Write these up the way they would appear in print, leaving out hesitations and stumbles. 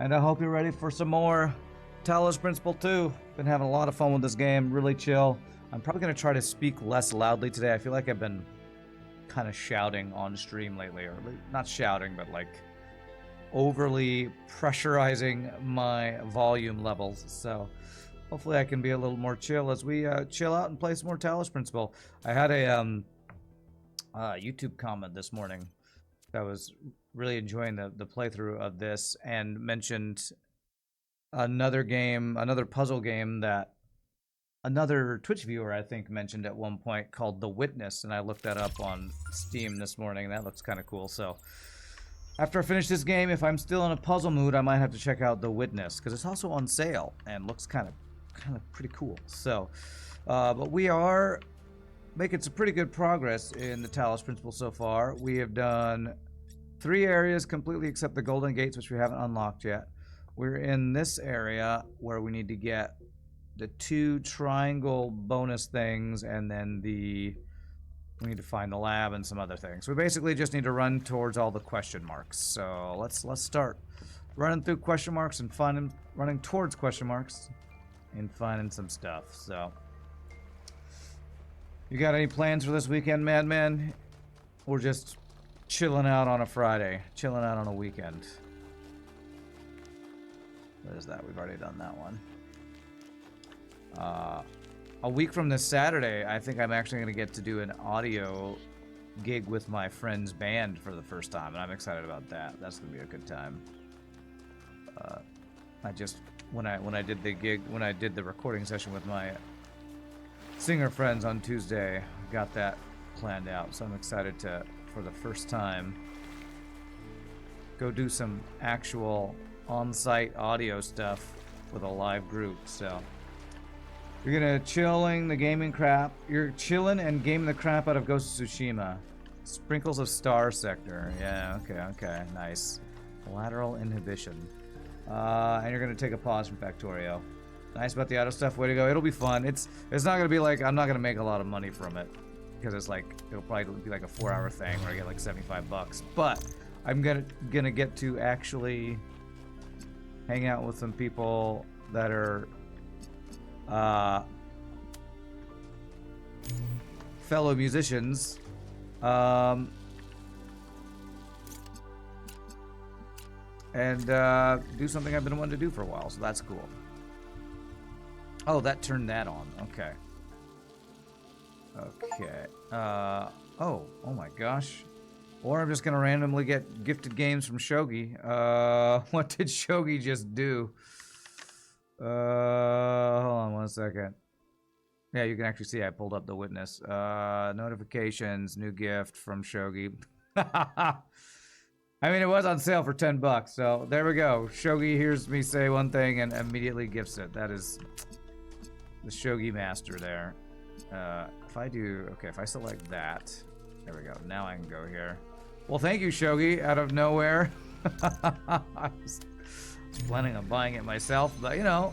And I hope you're ready for some more Talos Principle 2. Been having a lot of fun with this game, really chill. I'm probably going to try to speak less loudly today. I feel like I've been kind of shouting on stream lately, or not shouting, but like overly pressurizing my volume levels. So hopefully I can be a little more chill as we chill out and play some more Talos Principle. I had a YouTube comment this morning that was really enjoying the playthrough of this and mentioned another game, another puzzle game that another Twitch viewer, I think, mentioned at one point called The Witness, and I looked that up on Steam this morning, and that looks kind of cool. So after I finish this game, if I'm still in a puzzle mood, I might have to check out The Witness, because it's also on sale and looks kind of pretty cool. So, but we are making some pretty good progress in the Talos Principle so far. We have done 3 areas completely except the Golden Gates, which we haven't unlocked yet. We're in this area where we need to get the 2 triangle bonus things, and then we need to find the lab and some other things. We basically just need to run towards all the question marks. So let's start running through question marks and running towards question marks and finding some stuff. So you got any plans for this weekend, Madman? Or just chilling out on a Friday, chilling out on a weekend? What is that? We've already done that one. A week from this Saturday, I think I'm actually going to get to do an audio gig with my friend's band for the first time, and I'm excited about that. That's going to be a good time. I just when I did the gig, when I did the recording session with my singer friends on Tuesday, got that planned out. So I'm excited to, for the first time, go do some actual on-site audio stuff with a live group. So you're gonna chilling the gaming crap. You're chilling and gaming the crap out of Ghost of Tsushima. Sprinkles of Star Sector. Yeah, okay, nice. Lateral inhibition. And you're gonna take a pause from Factorio. Nice about the auto stuff. Way to go. It'll be fun. It's not gonna be like, I'm not gonna make a lot of money from it, because it's like, it'll probably be like a 4-hour thing where I get like $75. But I'm gonna get to actually hang out with some people that are fellow musicians, and do something I've been wanting to do for a while, so that's cool. Oh, that turned that on. Okay. Oh my gosh. Or I'm just gonna randomly get gifted games from Shogi. What did Shogi just do? Hold on one second. Yeah, you can actually see I pulled up The Witness. Notifications, new gift from Shogi. I mean, it was on sale for $10, so there we go. Shogi hears me say one thing and immediately gifts it. That is the Shogi master there. If I select that, there we go. Now I can go here. Well, thank you, Shogi, out of nowhere. I was planning on buying it myself, but you know,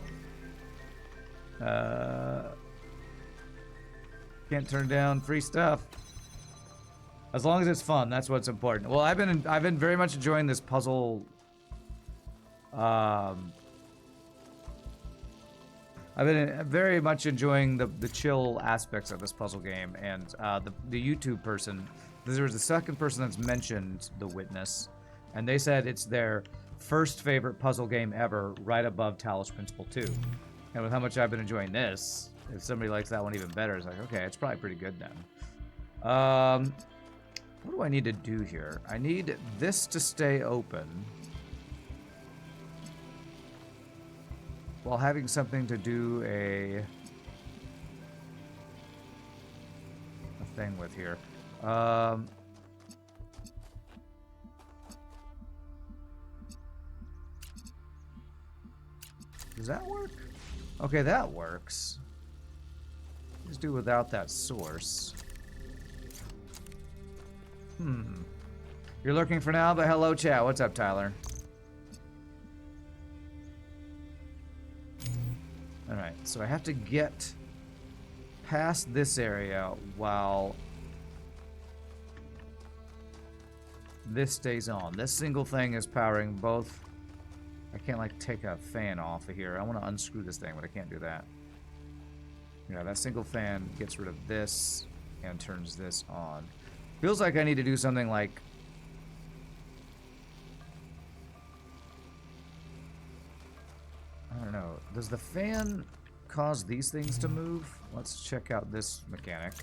can't turn down free stuff. As long as it's fun, that's what's important. Well, I've been very much enjoying this puzzle. I've been very much enjoying the chill aspects of this puzzle game, and the YouTube person. There was the second person that's mentioned The Witness, and they said it's their first favorite puzzle game ever, right above Talos Principle 2. And with how much I've been enjoying this, if somebody likes that one even better, it's like, okay, it's probably pretty good then. What do I need to do here? I need this to stay open while having something to do a thing with here. Does that work? Okay, that works. Let's do without that source. You're looking for now, but hello, chat. What's up, Tyler? Alright, so I have to get past this area while this stays on. This single thing is powering both I can't, like, take a fan off of here. I want to unscrew this thing, but I can't do that. Yeah, that single fan gets rid of this and turns this on. Feels like I need to do something like... I don't know. Does the fan cause these things to move? Let's check out this mechanic.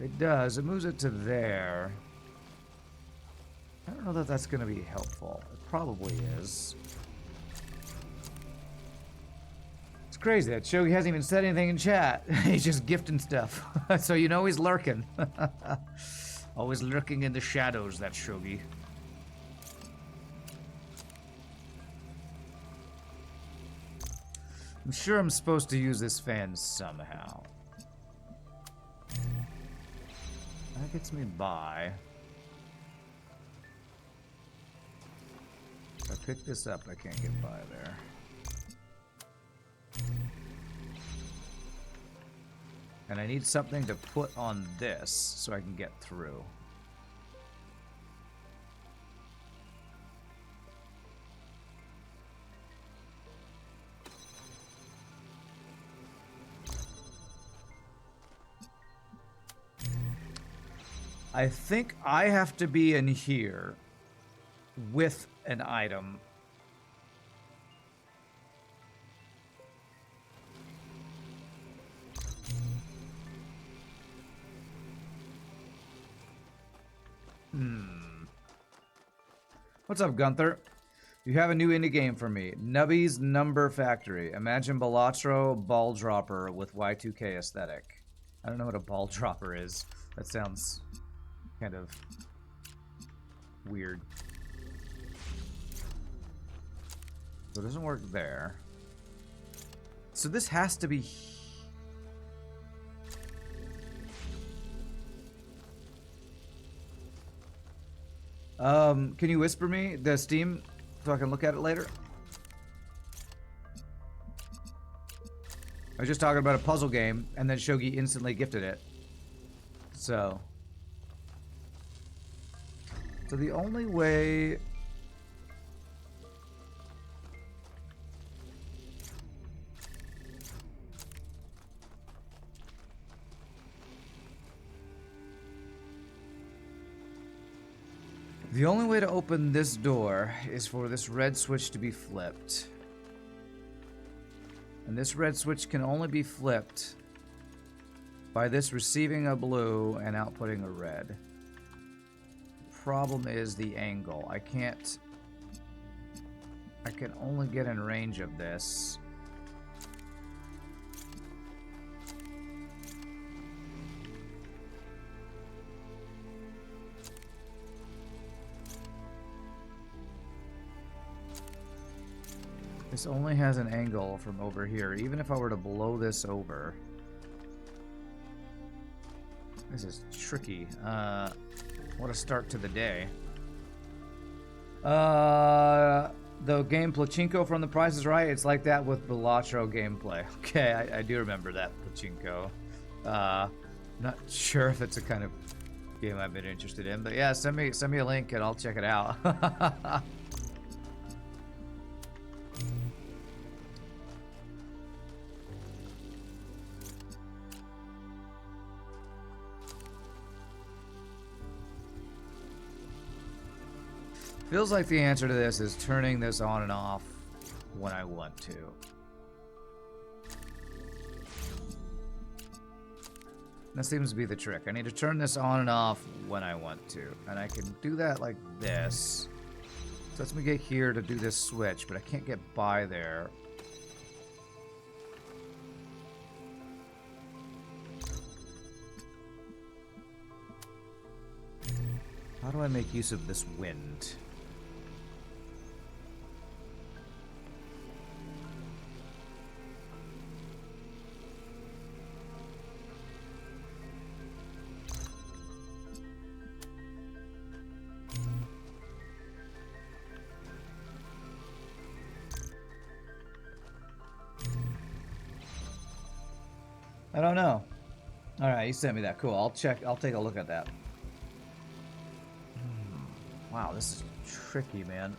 It does. It moves it to there. I don't know that that's going to be helpful. It probably is. It's crazy that Shogi hasn't even said anything in chat. He's just gifting stuff. So you know he's lurking. Always lurking in the shadows, that Shogi. I'm sure I'm supposed to use this fan somehow. That gets me by. If I pick this up, I can't get by there. And I need something to put on this so I can get through. I think I have to be in here with an item. What's up, Gunther? You have a new indie game for me. Nubby's Number Factory. Imagine Balatro ball dropper with Y2K aesthetic. I don't know what a ball dropper is. That sounds kind of weird. So it doesn't work there. So this has to be... can you whisper me the Steam so I can look at it later? I was just talking about a puzzle game, and then Shogi instantly gifted it. So the only way... The only way to open this door is for this red switch to be flipped. And this red switch can only be flipped by this receiving a blue and outputting a red. Problem is the angle. I can only get in range of this. This only has an angle from over here. Even if I were to blow this over... This is tricky. What a start to the day. The game Pachinko from The Price is Right, it's like that with Balatro gameplay. Okay, I do remember that Pachinko. Not sure if it's a kind of game I've been interested in, but yeah, send me a link and I'll check it out. Feels like the answer to this is turning this on and off when I want to. That seems to be the trick. I need to turn this on and off when I want to. And I can do that like this. So lets me get here to do this switch, but I can't get by there. How do I make use of this wind? I don't know. All right, you sent me that. Cool. I'll check. I'll take a look at that. Wow, this is tricky, man.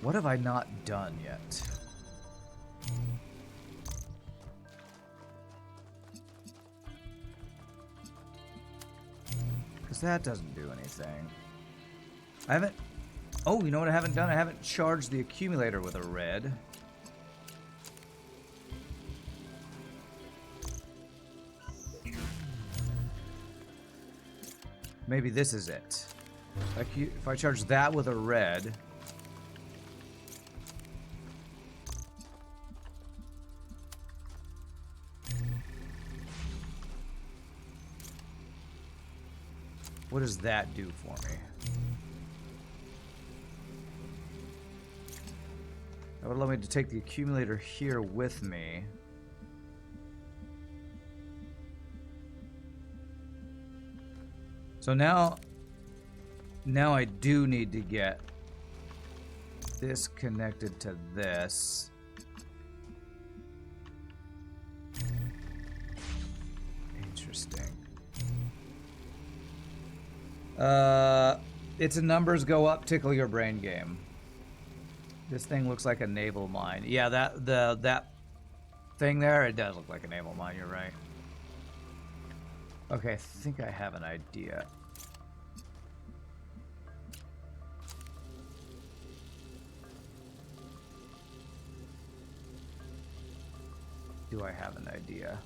What have I not done yet? Because that doesn't do anything. I haven't... Oh, you know what I haven't done? I haven't charged the accumulator with a red. Maybe this is it. Like, if I charge that with a red... What does that do for me? That would allow me to take the accumulator here with me. So now I do need to get this connected to this. Interesting. It's a numbers go up, tickle your brain game. This thing looks like a naval mine. Yeah, that thing there, it does look like a naval mine, you're right. Okay, I think I have an idea. Do I have an idea?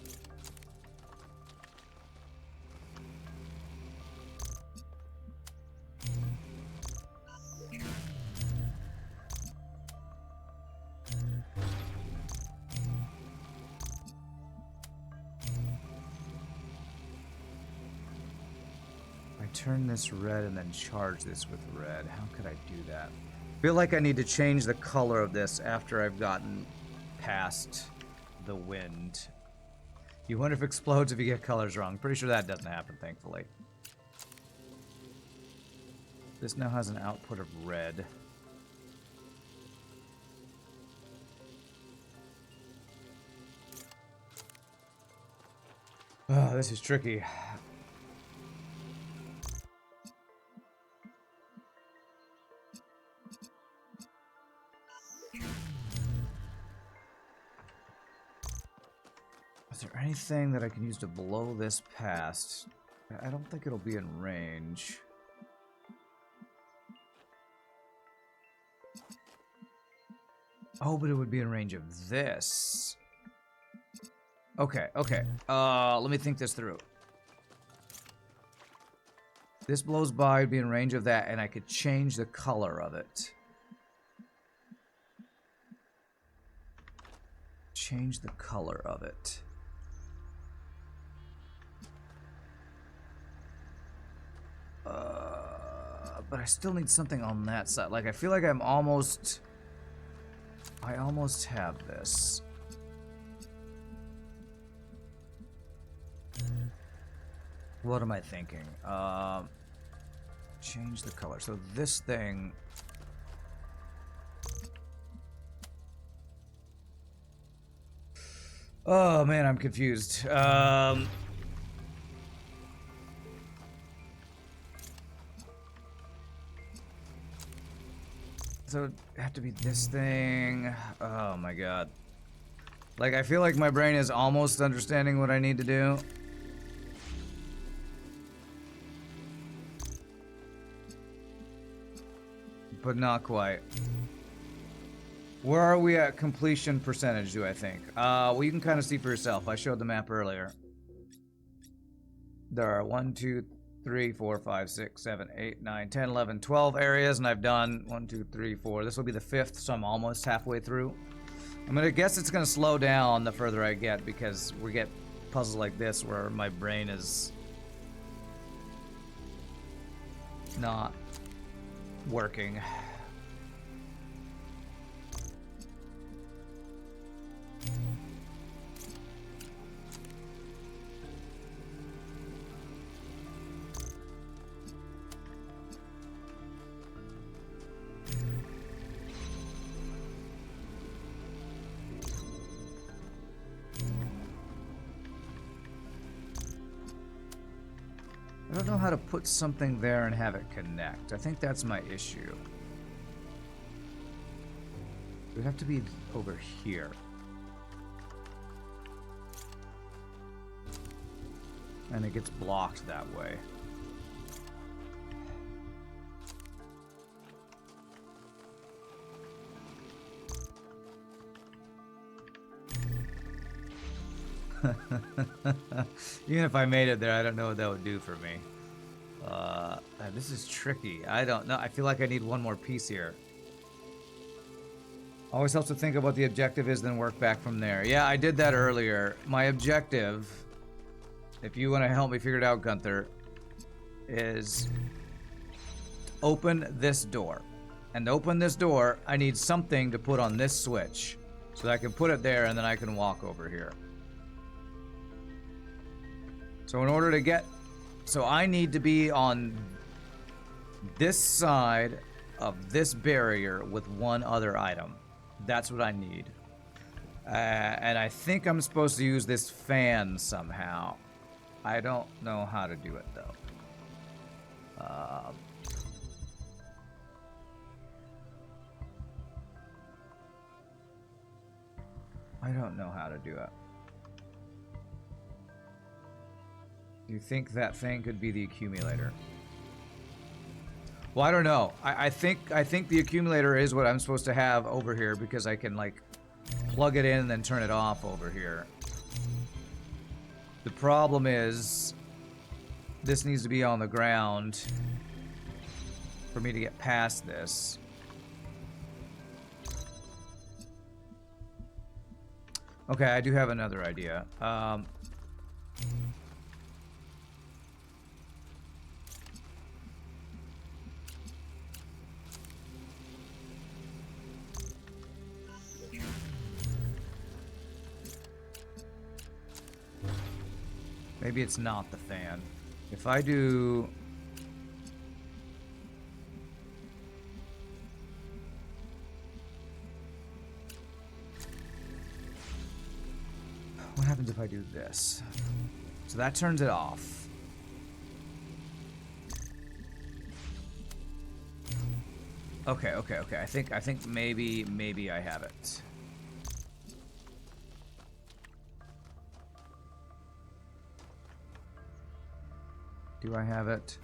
Turn this red and then charge this with red. How could I do that? I feel like I need to change the color of this after I've gotten past the wind. You wonder if it explodes if you get colors wrong. Pretty sure that doesn't happen, thankfully. This now has an output of red. Oh, this is tricky. Is there anything that I can use to blow this past? I don't think it'll be in range. Oh, but it would be in range of this. Okay, okay. Let me think this through. This blows by, it'd be in range of that, and I could change the color of it. Change the color of it. But I still need something on that side. Like, I feel like I'm almost... I almost have this. What am I thinking? Change the color. So this thing... Oh, man, I'm confused. So it'd have to be this thing. Oh my god. Like, I feel like my brain is almost understanding what I need to do. But not quite. Where are we at completion percentage, do I think? Well, you can kind of see for yourself. I showed the map earlier. There are 1, 2, 3, 4, 5, 6, 7, 8, 9, 10, 11, 12 areas, and I've done 1, 2, 3, 4. This will be the 5th, so I'm almost halfway through. I'm gonna guess it's gonna slow down the further I get, because we get puzzles like this where my brain is not working. I don't know how to put something there and have it connect. I think that's my issue. It would have to be over here. And it gets blocked that way. Even if I made it there, I don't know what that would do for me. This is tricky. I don't know. I feel like I need one more piece here. Always helps to think of what the objective is, then work back from there. Yeah, I did that earlier. My objective, if you want to help me figure it out, Gunther, is open this door. And to open this door, I need something to put on this switch. So that I can put it there and then I can walk over here. So in order to get... So I need to be on this side of this barrier with one other item. That's what I need. And I think I'm supposed to use this fan somehow. I don't know how to do it, though. I don't know how to do it. Do you think that thing could be the accumulator? Well, I don't know. I think the accumulator is what I'm supposed to have over here because I can like plug it in and then turn it off over here. The problem is this needs to be on the ground for me to get past this. Okay, I do have another idea. Maybe it's not the fan. If I do... What happens if I do this? So that turns it off. Okay. I think maybe I have it. Do I have it?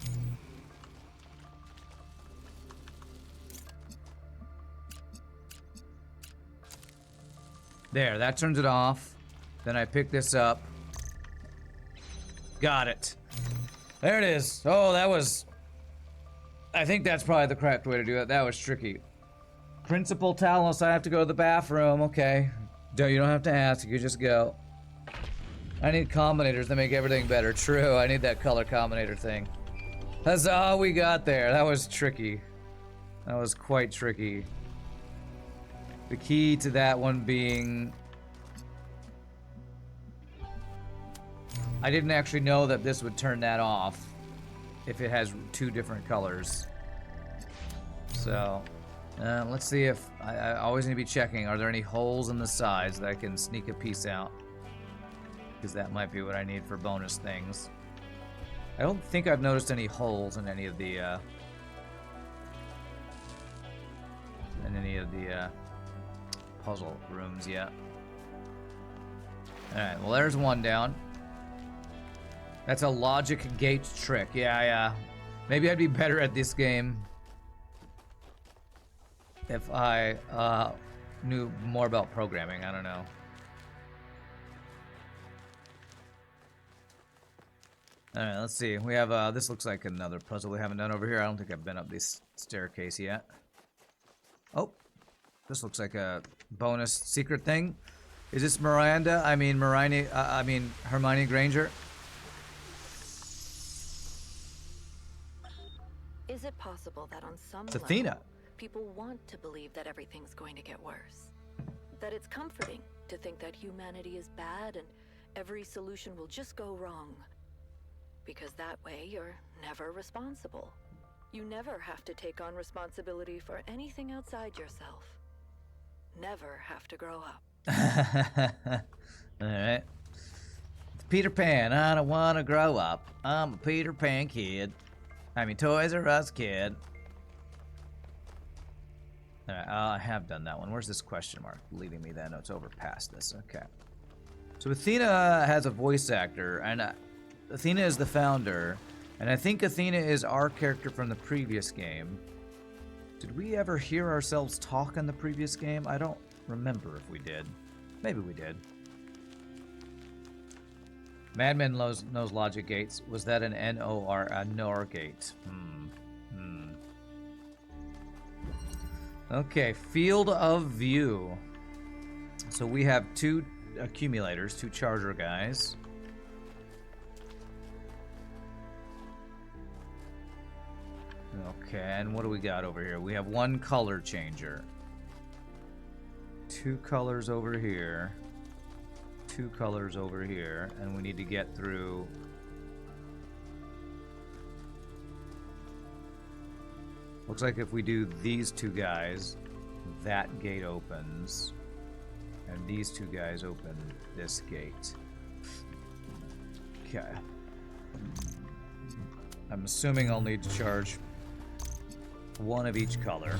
There, that turns it off. Then I pick this up. Got it. There it is. Oh, that was... I think that's probably the correct way to do it. That was tricky. Principal Talos, I have to go to the bathroom. Okay. You don't have to ask. You just go. I need combinators that make everything better. True, I need that color combinator thing. That's all we got there. That was tricky. That was quite tricky. The key to that one being... I didn't actually know that this would turn that off if it has two different colors. So, let's see if... I always need to be checking. Are there any holes in the sides that I can sneak a piece out? Because that might be what I need for bonus things. I don't think I've noticed any holes in any of the puzzle rooms yet. Alright, well there's one down. That's a logic gate trick. Yeah. Maybe I'd be better at this game if I knew more about programming. I don't know. Alright, let's see. We have, this looks like another puzzle we haven't done over here. I don't think I've been up this staircase yet. Oh, this looks like a bonus secret thing. Is this Miranda? I mean, Hermione Granger? Is it possible that on some It's level, Athena. people want to believe that everything's going to get worse? That it's comforting to think that humanity is bad and every solution will just go wrong? Because that way you're never responsible. You never have to take on responsibility for anything outside yourself. Never have to grow up. Alright. Peter Pan, I don't want to grow up. I'm a Peter Pan kid. I mean, Toys R Us kid. Alright, I have done that one. Where's this question mark leading me then? Oh, it's over past this. Okay. So Athena has a voice actor, and Athena is the founder, and I think Athena is our character from the previous game. Did we ever hear ourselves talk in the previous game? I don't remember if we did. Maybe we did. Madman knows logic gates. Was that an N-O-R, a NOR gate? Okay, field of view. So we have two accumulators, two charger guys. Okay, and what do we got over here? We have one color changer. Two colors over here. Two colors over here, and we need to get through. Looks like if we do these two guys, that gate opens, and these two guys open this gate. Okay. I'm assuming I'll need to charge one of each color.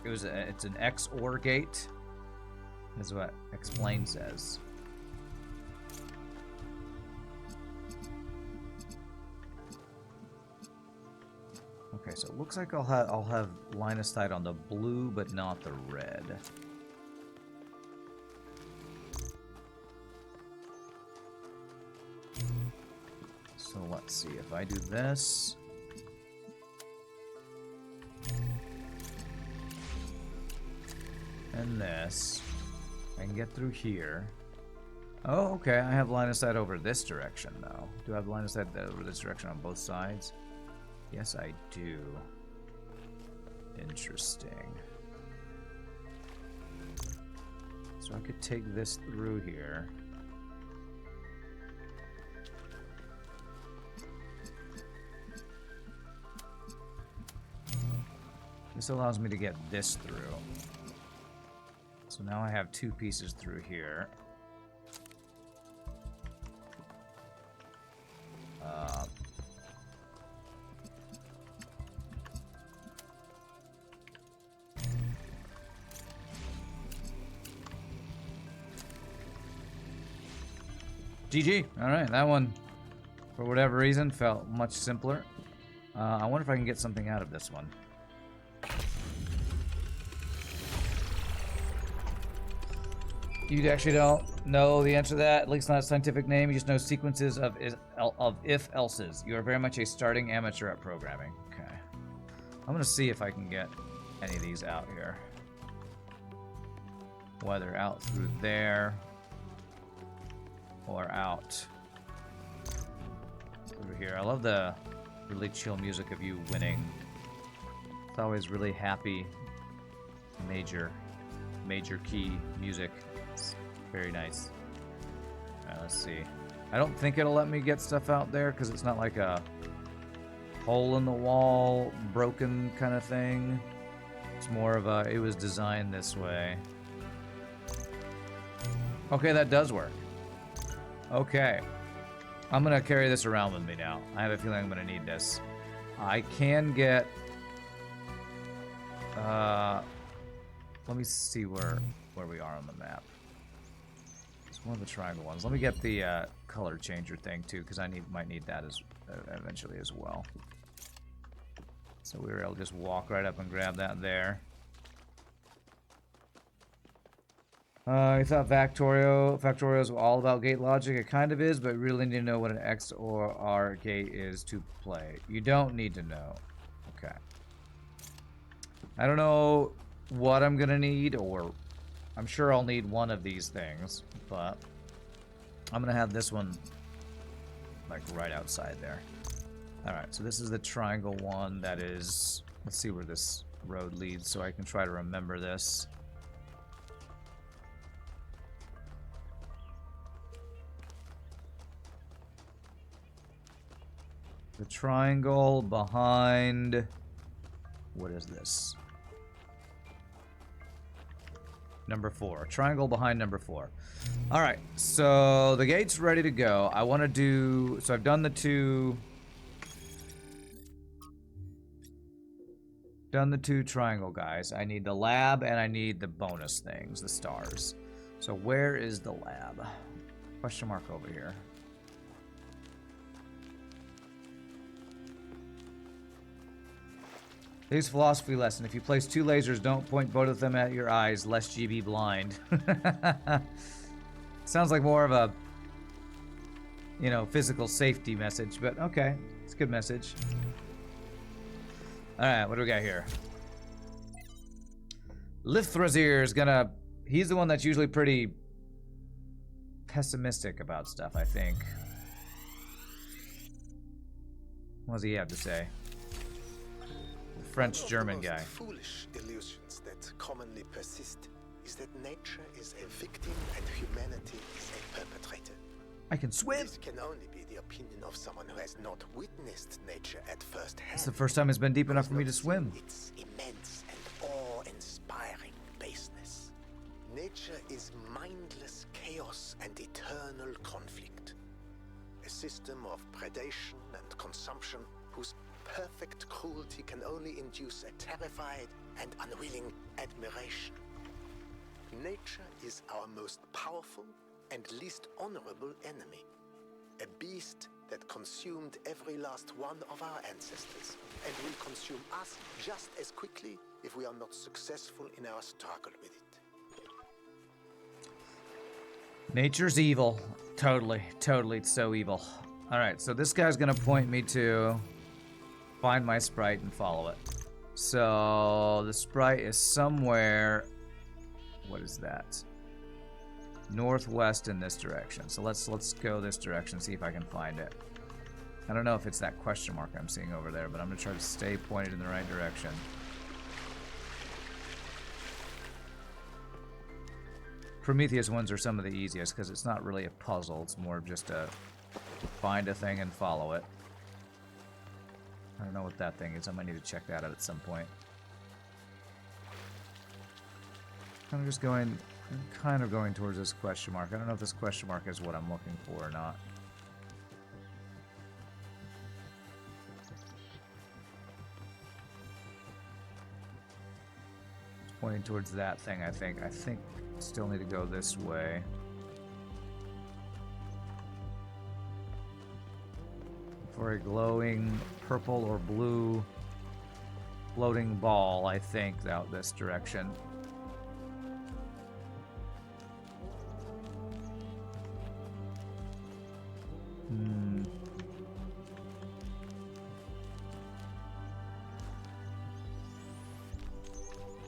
It's an XOR gate, is what Explain says. Okay, so it looks like I'll have line of sight on the blue, but not the red. So let's see if I do this. And this. I can get through here. Oh, okay. I have line of sight over this direction, though. Do I have line of sight over this direction on both sides? Yes, I do. Interesting. So I could take this through here. This allows me to get this through. So now I have two pieces through here. GG. Alright, that one, for whatever reason, felt much simpler. I wonder if I can get something out of this one. You actually don't know the answer to that, at least not a scientific name. You just know sequences of if-elses. You are very much a starting amateur at programming. Okay. I'm going to see if I can get any of these out here. Whether out through there or out through here. I love the really chill music of you winning. It's always really happy, major key music. It's very nice. Alright, let's see. I don't think it'll let me get stuff out there because it's not like a hole in the wall, broken kind of thing. It's more of a, it was designed this way. Okay, that does work. Okay. I'm gonna carry this around with me now. I have a feeling I'm gonna need this. I can get... let me see where we are on the map. It's one of the triangle ones. Let me get the color changer thing too, because I might need that as eventually as well. So we were able to just walk right up and grab that there. I thought Factorio is all about gate logic. It kind of is, but really need to know what an X or R gate is to play. You don't need to know. Okay. I don't know what I'm gonna need, or I'm sure I'll need one of these things, but I'm gonna have this one like right outside there. Alright, so this is the triangle one that is... Let's see where this road leads so I can try to remember this. The triangle behind... What is this? Number 4. Triangle behind number 4. All right, so the gate's ready to go. I want to do... So I've done the two... Done the 2 triangle guys. I need the lab and I need the bonus things, the stars. So where is the lab? Question mark over here. Today's philosophy lesson. If you place 2 lasers, don't point both of them at your eyes, lest ye be blind. Sounds like more of a, you know, physical safety message, but okay. It's a good message. Alright, what do we got here? Lithrazir is gonna... He's the one that's usually pretty pessimistic about stuff, I think. What does he have to say? French-German guy. Foolish illusions that commonly persist is that nature is a victim and humanity is a perpetrator. I can swim. This can only be the opinion of someone who has not witnessed nature at first hand. It's the first time it's been deep enough for me to swim. Its immense and awe-inspiring baseness. Nature is mindless chaos and eternal conflict. A system of predation and consumption whose perfect cruelty can only induce a terrified and unwilling admiration. Nature is our most powerful and least honorable enemy. A beast that consumed every last one of our ancestors and will consume us just as quickly if we are not successful in our struggle with it. Nature's evil. Totally, it's so evil. Alright, so this guy's gonna point me to find my sprite and follow it. So the sprite is somewhere... What is that? Northwest in this direction. So let's go this direction, see if I can find it. I don't know if it's that question mark I'm seeing over there, but I'm gonna try to stay pointed in the right direction. Prometheus ones are some of the easiest because it's not really a puzzle. It's more of just a find a thing and follow it. I don't know what that thing is. I might need to check that out at some point. I'm just going... I'm kind of going towards this question mark. I don't know if this question mark is what I'm looking for or not. It's pointing towards that thing, I think. I think I still need to go this way. For a glowing purple or blue floating ball, I think, out this direction.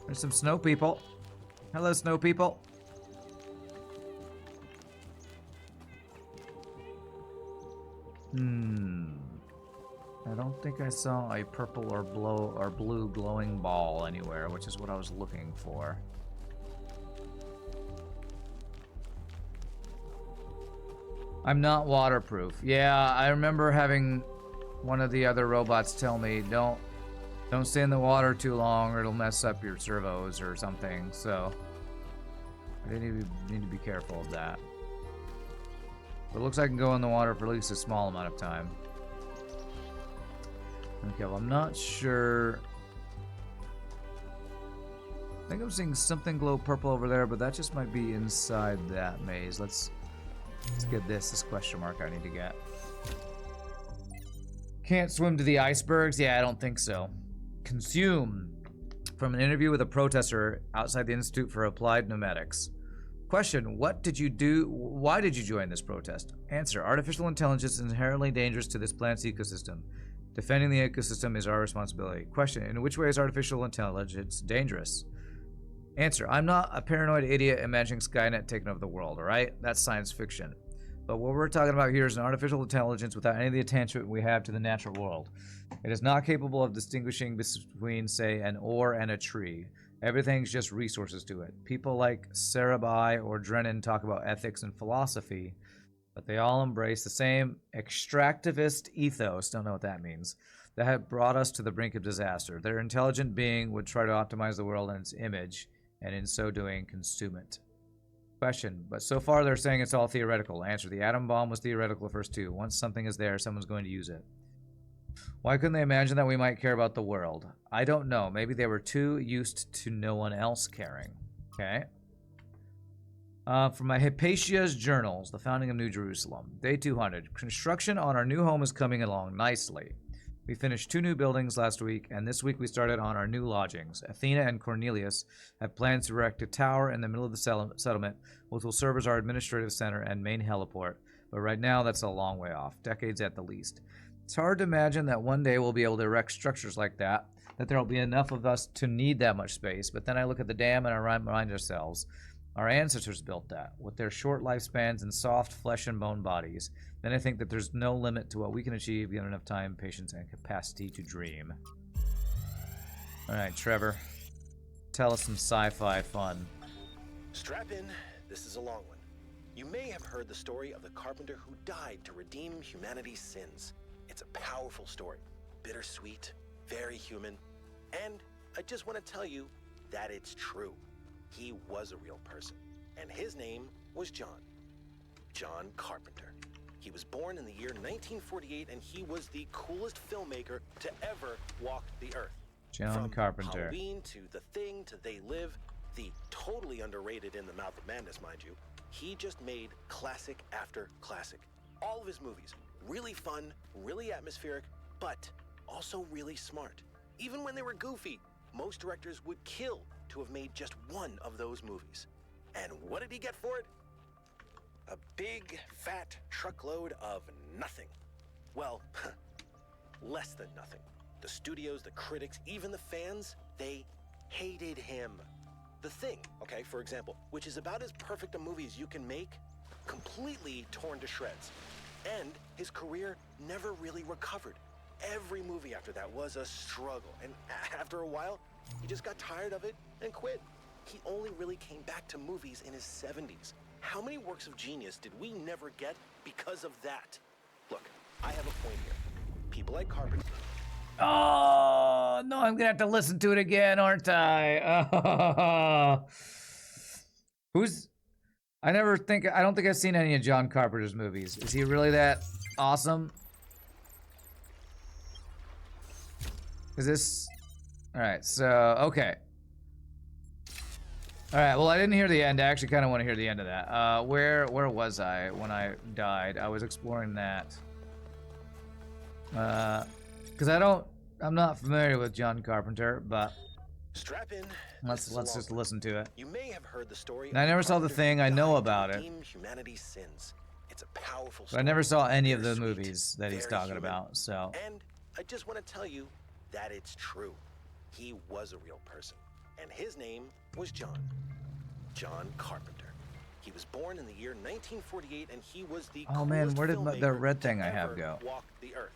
There's some snow people. Hello, snow people. I don't think I saw a purple or blue glowing ball anywhere, which is what I was looking for. I'm not waterproof. Yeah, I remember having one of the other robots tell me, don't stay in the water too long or it'll mess up your servos or something, so I need to be careful of that. But it looks like I can go in the water for at least a small amount of time. Okay, well, I'm not sure. I think I'm seeing something glow purple over there, but that just might be inside that maze. Let's get this question mark I need to get. Can't swim to the icebergs? Yeah, I don't think so. Consume. From an interview with a protester outside the Institute for Applied Pneumatics. Question, what did you do? Why did you join this protest? Answer, artificial intelligence is inherently dangerous to this planet's ecosystem. Defending the ecosystem is our responsibility. Question, in which way is artificial intelligence dangerous? Answer, I'm not a paranoid idiot imagining Skynet taking over the world, alright? That's science fiction. But what we're talking about here is an artificial intelligence without any of the attachment we have to the natural world. It is not capable of distinguishing between, say, an ore and a tree. Everything's just resources to it. People like Sarabai or Drennan talk about ethics and philosophy, but they all embrace the same extractivist ethos, don't know what that means, that had brought us to the brink of disaster. Their intelligent being would try to optimize the world in its image, and in so doing, consume it. Question, but so far they're saying it's all theoretical. Answer, the atom bomb was theoretical at first too. Once something is there, someone's going to use it. Why couldn't they imagine that we might care about the world? I don't know. Maybe they were too used to no one else caring. Okay. From my Hypatia's Journals, the founding of New Jerusalem. Day 200. Construction on our new home is coming along nicely. We finished 2 new buildings last week, and this week we started on our new lodgings. Athena and Cornelius have plans to erect a tower in the middle of the settlement, which will serve as our administrative center and main heliport. But right now, that's a long way off, decades at the least. It's hard to imagine that one day we'll be able to erect structures like that there will be enough of us to need that much space. But then I look at the dam and I remind ourselves, our ancestors built that, with their short lifespans and soft flesh and bone bodies. Then I think that there's no limit to what we can achieve given enough time, patience, and capacity to dream. Alright, Trevor. Tell us some sci-fi fun. Strap in, this is a long one. You may have heard the story of the carpenter who died to redeem humanity's sins. It's a powerful story, bittersweet, very human, and I just want to tell you that it's true. He was a real person, and his name was John. John Carpenter. He was born in the year 1948, and he was the coolest filmmaker to ever walk the earth. John Carpenter. From Halloween to The Thing to They Live, the totally underrated In the Mouth of Madness, mind you, he just made classic after classic. All of his movies, really fun, really atmospheric, but also really smart. Even when they were goofy, most directors would kill to have made just one of those movies. And what did he get for it? A big, fat truckload of nothing. Well, less than nothing. The studios, the critics, even the fans, they hated him. The Thing, okay, for example, which is about as perfect a movie as you can make, completely torn to shreds. And his career never really recovered. Every movie after that was a struggle, and after a while, he just got tired of it and quit. He only really came back to movies in his 70s. How many works of genius did we never get because of that? Look, I have a point here. People like Carpenter. Oh, no, I'm gonna have to listen to it again, aren't I? I don't think I've seen any of John Carpenter's movies. Is he really that awesome? Is this... Alright, so, okay. Alright, well, I didn't hear the end. I actually kind of want to hear the end of that. Where was I when I died? I was exploring that. Because I'm not familiar with John Carpenter, but... Strap in. Let's just listen to it. You may have heard the story. And I never saw The Thing. I know about it. Humanity's sins. It's a powerful story. But I never saw any of the movies that he's talking about, so... And I just want to tell you that it's true. He was a real person, and his name was John. John Carpenter. He was born in the year 1948, and he was the oh man, where did the red to thing I have ever go? walk the earth.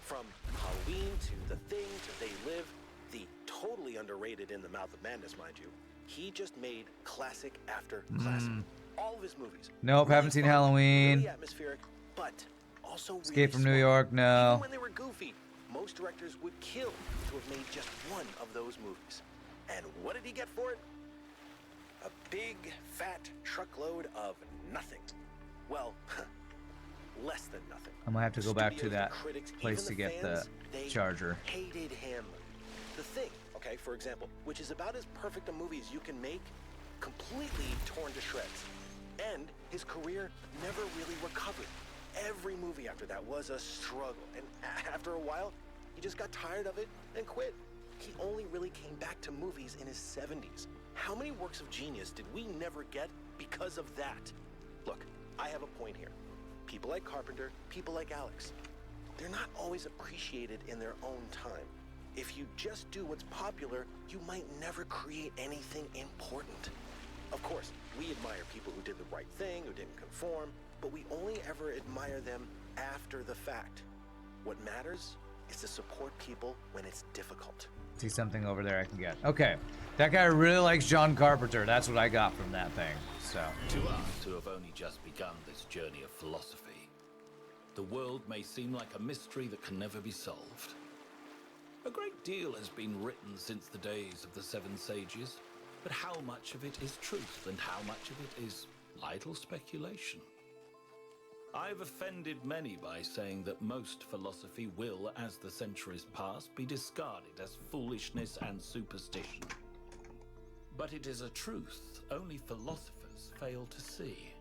From Halloween to The Thing to They Live, the totally underrated In the Mouth of Madness, mind you, he just made classic after classic. All of his movies. Nope, haven't seen Halloween. Really atmospheric, but also really Escape from New smart. York, no. Even when they were goofy, most directors would kill to have made just one of those movies. And what did he get for it? A big, fat truckload of nothing. Well, less than nothing. I'm gonna have to go back to Studios, that the critics, place to even get fans, the they charger. Hated him. The Thing, okay, for example, which is about as perfect a movie as you can make, completely torn to shreds. And his career never really recovered. Every movie after that was a struggle, and after a while, he just got tired of it and quit. He only really came back to movies in his 70s. How many works of genius did we never get because of that? Look, I have a point here. People like Carpenter, people like Alex, they're not always appreciated in their own time. If you just do what's popular, you might never create anything important. Of course, we admire people who did the right thing, who didn't conform, but we only ever admire them after the fact. What matters is to support people when it's difficult. See something over there I can get. Okay, that guy really likes John Carpenter. That's what I got from that thing, so. To us who have only just begun this journey of philosophy, the world may seem like a mystery that can never be solved. A great deal has been written since the days of the Seven Sages, But how much of it is truth and how much of it is idle speculation? I've offended many by saying that most philosophy will, as the centuries pass, be discarded as foolishness and superstition. But it is a truth only philosophers fail to see.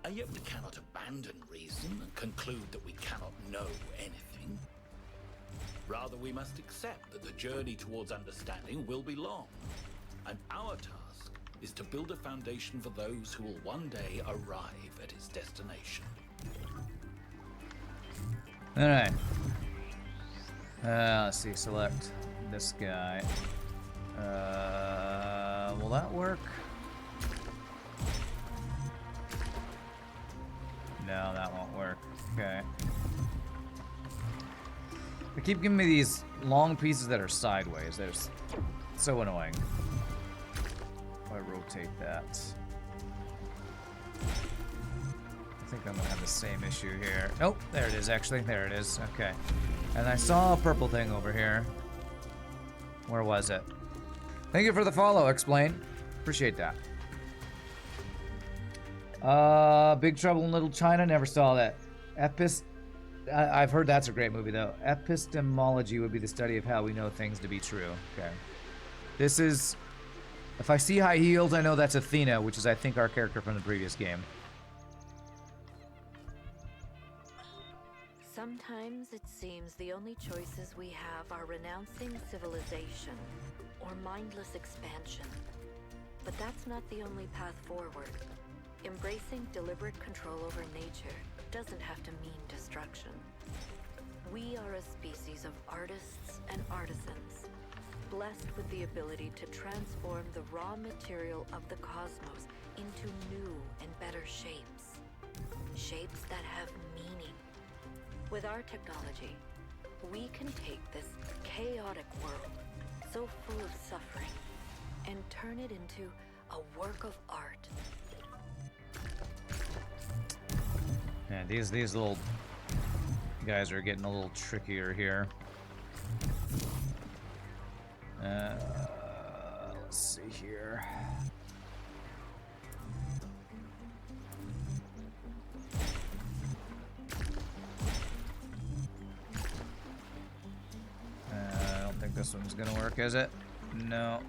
And yet we cannot abandon reason and conclude that we cannot know anything. Rather, we must accept that the journey towards understanding will be long. And our task is to build a foundation for those who will one day arrive at its destination. Alright. Let's see, select this guy. Will that work? No, that won't work. Okay. They keep giving me these long pieces that are sideways. They're so annoying. If I rotate that. I think I'm gonna have the same issue here. Nope, there it is actually. There it is. Okay. And I saw a purple thing over here. Where was it? Thank you for the follow, Explain. Appreciate that. Big Trouble in Little China, never saw that. I've heard that's a great movie though. Epistemology would be the study of how we know things to be true. Okay. This is, if I see high heels, I know that's Athena, which is I think our character from the previous game. Sometimes it seems the only choices we have are renouncing civilization or mindless expansion. But that's not the only path forward. Embracing deliberate control over nature doesn't have to mean destruction. We are a species of artists and artisans, blessed with the ability to transform the raw material of the cosmos into new and better shapes. Shapes that have meaning. With our technology, we can take this chaotic world, so full of suffering, and turn it into a work of art. Yeah, these little guys are getting a little trickier here. Let's see here. I don't think this one's gonna work, is it? No.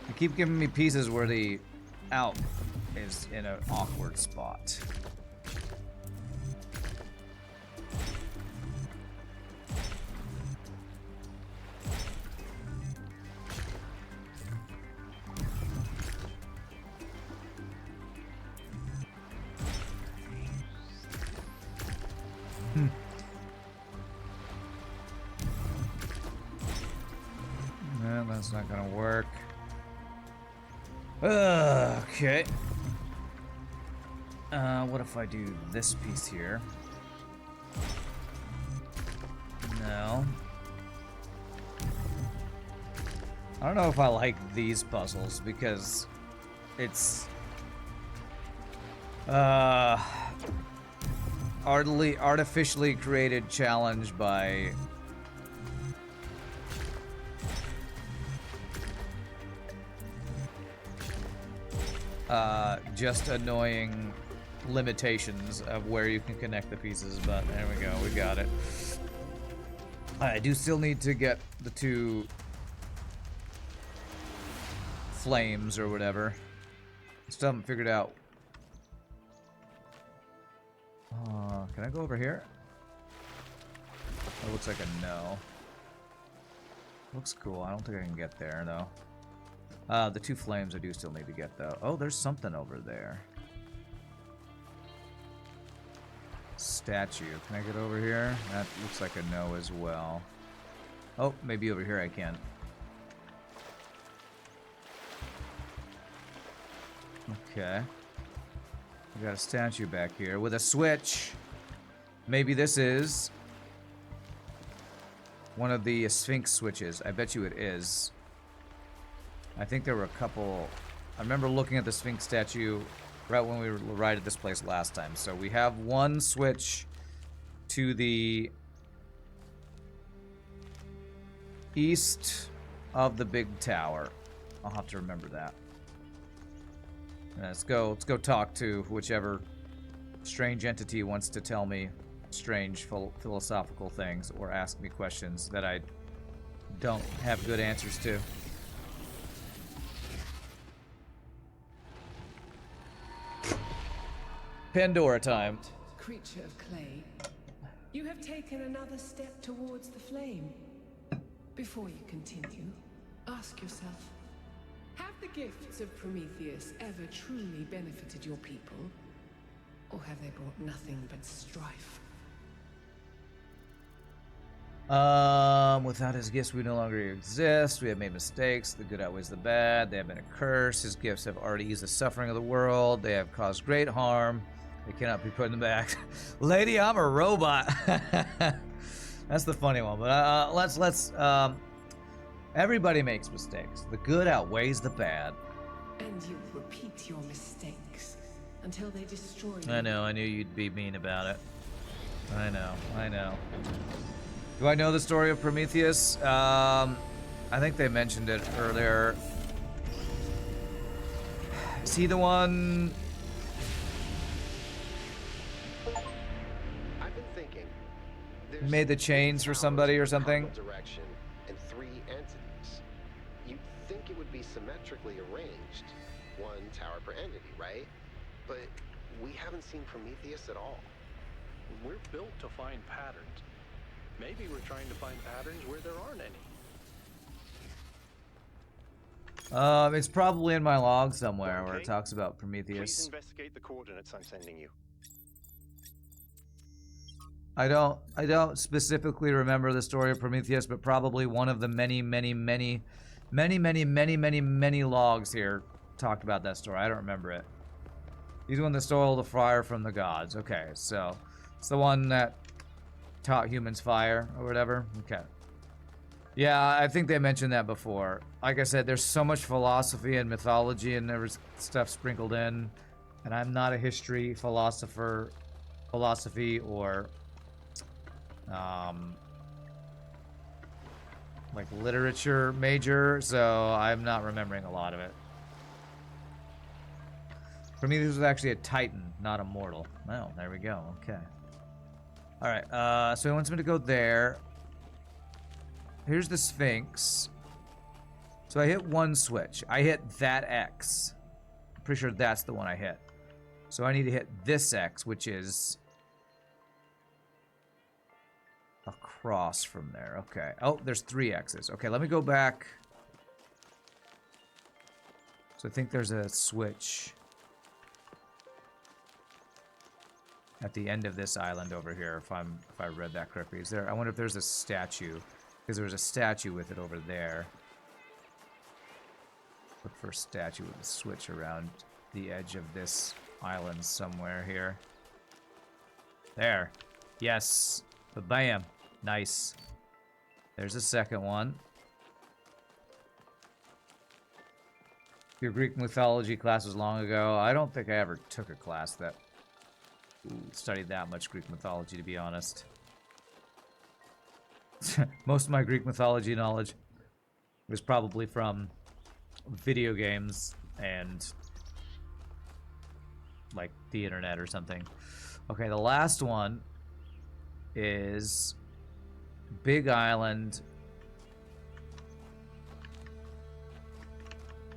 You keep giving me pieces where the out is in an awkward spot. No, that's not gonna work. Okay. What if I do this piece here? No. I don't know if I like these puzzles because it's artificially created challenge by just annoying limitations of where you can connect the pieces, but there we go, we got it. I do still need to get the two flames or whatever. Still haven't figured out. Can I go over here? That looks like a no. Looks cool. I don't think I can get there though. The two flames I do still need to get though. Oh, there's something over there. Statue. Can I get over here? That looks like a no as well. Oh, maybe over here I can. Okay. We got a statue back here with a switch. Maybe this is one of the Sphinx switches. I bet you it is. I think there were a couple. I remember looking at the Sphinx statue right when we arrived at this place last time. So we have one switch to the East of the big tower. I'll have to remember that. Let's go talk to whichever strange entity wants to tell me strange philosophical things or ask me questions that I don't have good answers to. Pandora time. Creature of clay, you have taken another step towards the flame. Before you continue, ask yourself, have the gifts of Prometheus ever truly benefited your people? Or have they brought nothing but strife? Without his gifts, we no longer exist. We have made mistakes. The good outweighs the bad. They have been a curse. His gifts have already eased the suffering of the world. They have caused great harm. They cannot be put in the back. Lady, I'm a robot. That's the funny one. But let's. Everybody makes mistakes. The good outweighs the bad. And you repeat your mistakes until they destroy you. I know. I knew you'd be mean about it. I know. Do I know the story of Prometheus? I think they mentioned it earlier. Is he the one? I've been thinking. Who made the chains for somebody or something? Direction and 3 entities. You'd think it would be symmetrically arranged, 1 tower per entity, right? But we haven't seen Prometheus at all. We're built to find patterns. Maybe we're trying to find patterns where there aren't any. It's probably in my log somewhere where it Okay. talks about Please Prometheus. investigate the coordinates I'm sending you. I don't specifically remember the story of Prometheus, but probably one of the many logs here talked about that story. I don't remember it. He's the one that stole the fire from the gods. Okay, so it's the one that taught humans fire or whatever. Okay. Yeah, I think they mentioned that before. Like I said, there's so much philosophy and mythology and there was stuff sprinkled in, and I'm not a history philosophy or like literature major, so I'm not remembering a lot of it. Prometheus was actually a titan, not a mortal. Well, there we go. Okay. Alright, so he wants me to go there. Here's the Sphinx. So I hit one switch. I hit that X. I'm pretty sure that's the one I hit. So I need to hit this X, which is across from there. Okay. Oh, there's 3 X's. Okay, let me go back. So I think there's a switch at the end of this island over here, if I read that correctly. Is there? I wonder if there's a statue, because there was a statue with it over there. Look for a statue with a switch around the edge of this island somewhere here. There. Yes. Ba-bam. Nice. There's a second one. Your Greek mythology class was long ago. I don't think I ever took a class that studied that much Greek mythology, to be honest. Most of my Greek mythology knowledge was probably from video games and like the internet or something. Okay, the last one is Big Island.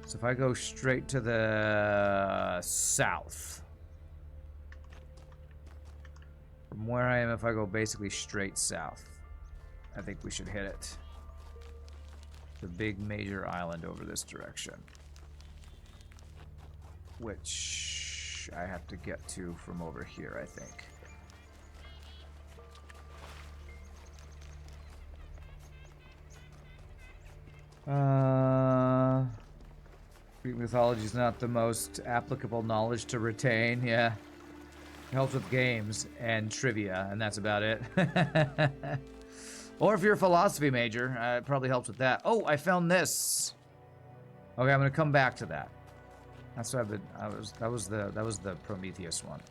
So if I go straight to the south from where I am, if I go basically straight south, I think we should hit it. The big major island over this direction, which I have to get to from over here, I think. Greek mythology is not the most applicable knowledge to retain, yeah. It helps with games and trivia, and that's about it. Or if you're a philosophy major, it probably helps with that. Oh, I found this. Okay, I'm gonna come back to that. That's what I've been. That was the Prometheus one.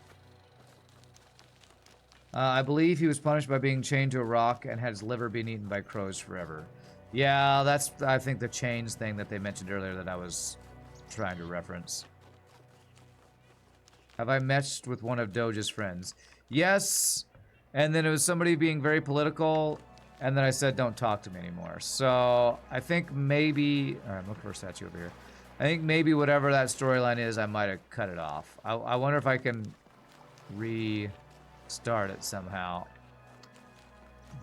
I believe he was punished by being chained to a rock and had his liver been eaten by crows forever. Yeah, that's, I think, the chains thing that they mentioned earlier that I was trying to reference. Have I matched with one of Doge's friends? Yes, and then it was somebody being very political, and then I said, don't talk to me anymore. So, I think maybe... Alright, I'm looking for a statue over here. I think maybe whatever that storyline is, I might have cut it off. I wonder if I can restart it somehow.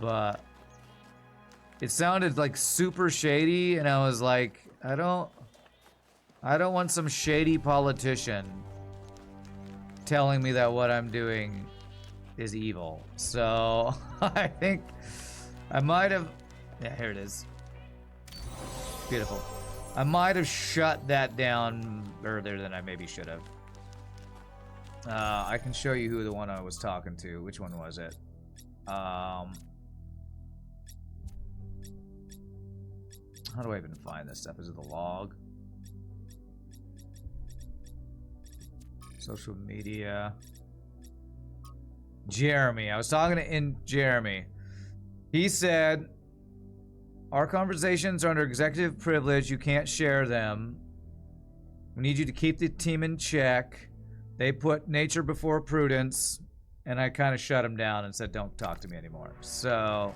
But... it sounded like super shady, and I was like, I don't want some shady politician telling me that what I'm doing is evil. So I think I might have, yeah, here it is. Beautiful. I might have shut that down earlier than I maybe should have. I can show you who the one I was talking to. Which one was it? How do I even find this stuff? Is it the log? Social media. Jeremy. I was talking to Jeremy. He said, our conversations are under executive privilege. You can't share them. We need you to keep the team in check. They put nature before prudence. And I kind of shut him down and said, don't talk to me anymore. So...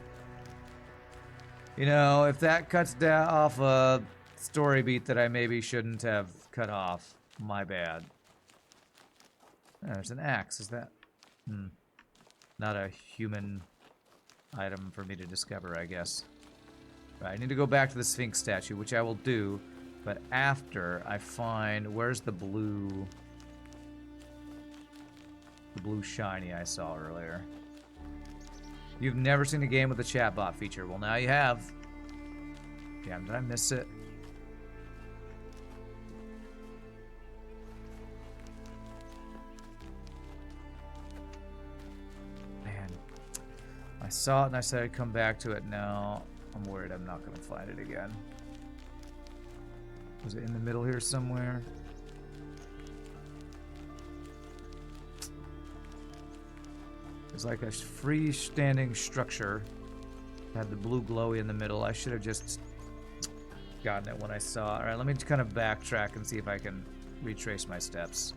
you know, if that cuts down off a story beat that I maybe shouldn't have cut off, my bad. There's an axe, is that? Not a human item for me to discover, I guess. Right, I need to go back to the Sphinx statue, which I will do, but after I find, where's the blue shiny I saw earlier? You've never seen a game with a chatbot feature. Well, now you have. Damn, did I miss it? Man. I saw it and I said I'd come back to it. Now I'm worried I'm not going to find it again. Was it in the middle here somewhere? It's like a freestanding structure. Had the blue glowy in the middle. I should have just gotten it when I saw it. Alright, let me kind of backtrack and see if I can retrace my steps.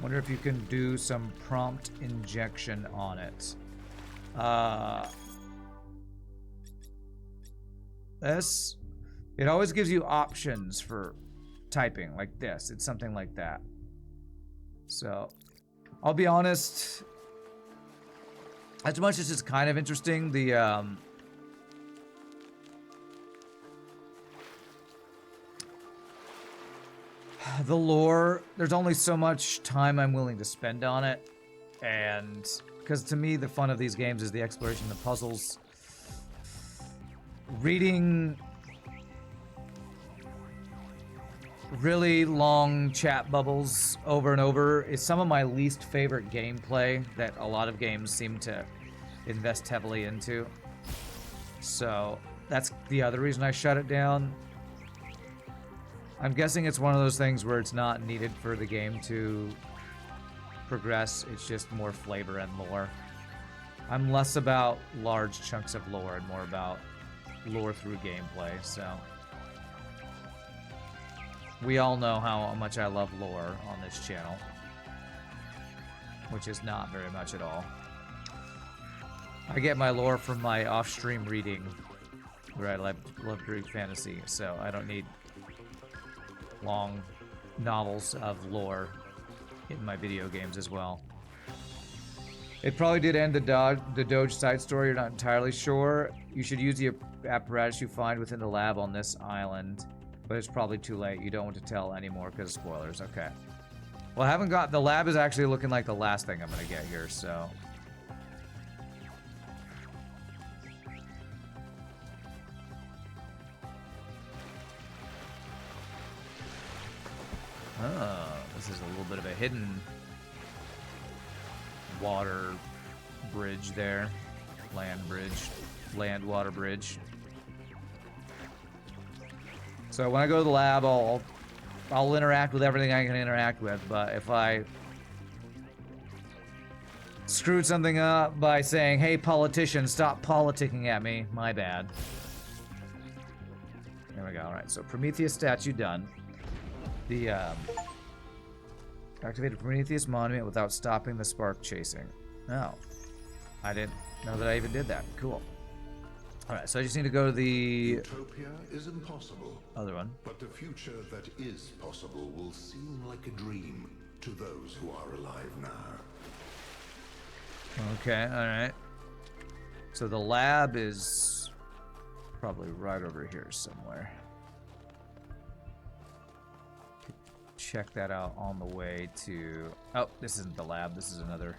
Wonder if you can do some prompt injection on it. It always gives you options for typing like this. It's something like that. So, I'll be honest, as much as it's kind of interesting, the lore, there's only so much time I'm willing to spend on it, and because to me the fun of these games is the exploration, the puzzles. Reading really long chat bubbles over and over is some of my least favorite gameplay that a lot of games seem to invest heavily into. So that's the other reason I shut it down. I'm guessing it's one of those things where it's not needed for the game to progress. It's just more flavor and lore. I'm less about large chunks of lore and more about lore through gameplay, so... we all know how much I love lore on this channel, which is not very much at all. I get my lore from my off-stream reading, where I love Greek fantasy, so I don't need long novels of lore in my video games as well. It probably did end the Doge side story, you're not entirely sure. You should use the apparatus you find within the lab on this island. But it's probably too late. You don't want to tell anymore because of spoilers. Okay. Well, I haven't got... the lab is actually looking like the last thing I'm going to get here, so... oh, this is a little bit of a hidden water bridge there. Land bridge. Land water bridge. So when I go to the lab, I'll interact with everything I can interact with, but if I screwed something up by saying, hey, politicians, stop politicking at me. My bad. There we go. All right, so Prometheus statue done. The, activated Prometheus monument without stopping the spark chasing. No. I didn't know that I even did that. Cool. All right, so I just need to go to the Utopia is impossible. Other one. But the future that is possible will seem like a dream to those who are alive now. Okay, all right. So the lab is probably right over here somewhere. Check that out on the way to... Oh, this isn't the lab. This is another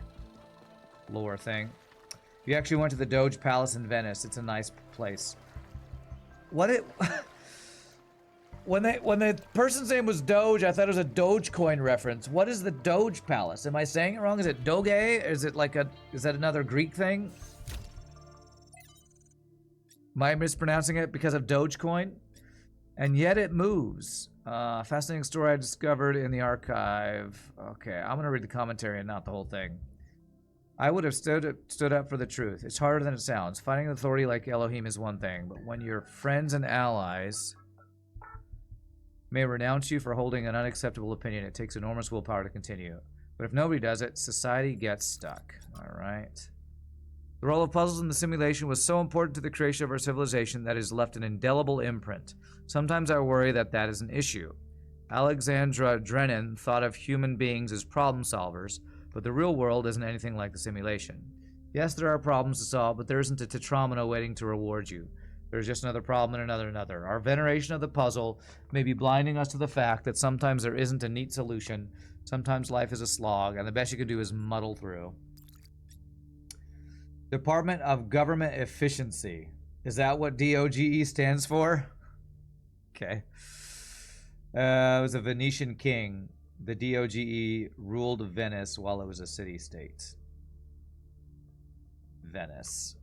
lore thing. You actually went to the Doge Palace in Venice. It's a nice place. What it... When the person's name was Doge, I thought it was a Dogecoin reference. What is the Doge Palace? Am I saying it wrong? Is it Doge? Is it like a... Is that another Greek thing? Am I mispronouncing it because of Dogecoin? And yet it moves. Fascinating story I discovered in the archive. Okay, I'm gonna read the commentary and not the whole thing. I would have stood up for the truth. It's harder than it sounds. Fighting an authority like Elohim is one thing, but when your friends and allies may renounce you for holding an unacceptable opinion, it takes enormous willpower to continue. But if nobody does it, society gets stuck. All right. The role of puzzles in the simulation was so important to the creation of our civilization that it has left an indelible imprint. Sometimes I worry that that is an issue. Alexandra Drennan thought of human beings as problem solvers, but the real world isn't anything like the simulation. Yes, there are problems to solve, but there isn't a tetromino waiting to reward you. There's just another problem and another. Our veneration of the puzzle may be blinding us to the fact that sometimes there isn't a neat solution, sometimes life is a slog, and the best you can do is muddle through. Department of Government Efficiency. Is that what DOGE stands for? Okay. It was a Venetian king. The DOGE ruled Venice while it was a city-state. Venice.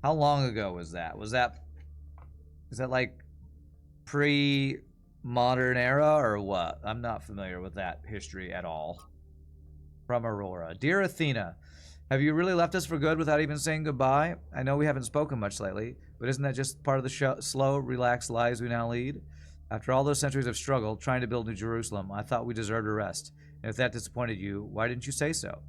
How long ago was that? Is that like pre-modern era or what? I'm not familiar with that history at all. From Aurora. Dear Athena, have you really left us for good without even saying goodbye? I know we haven't spoken much lately, but isn't that just part of the slow, relaxed lives we now lead? After all those centuries of struggle, trying to build New Jerusalem, I thought we deserved a rest. And if that disappointed you, why didn't you say so?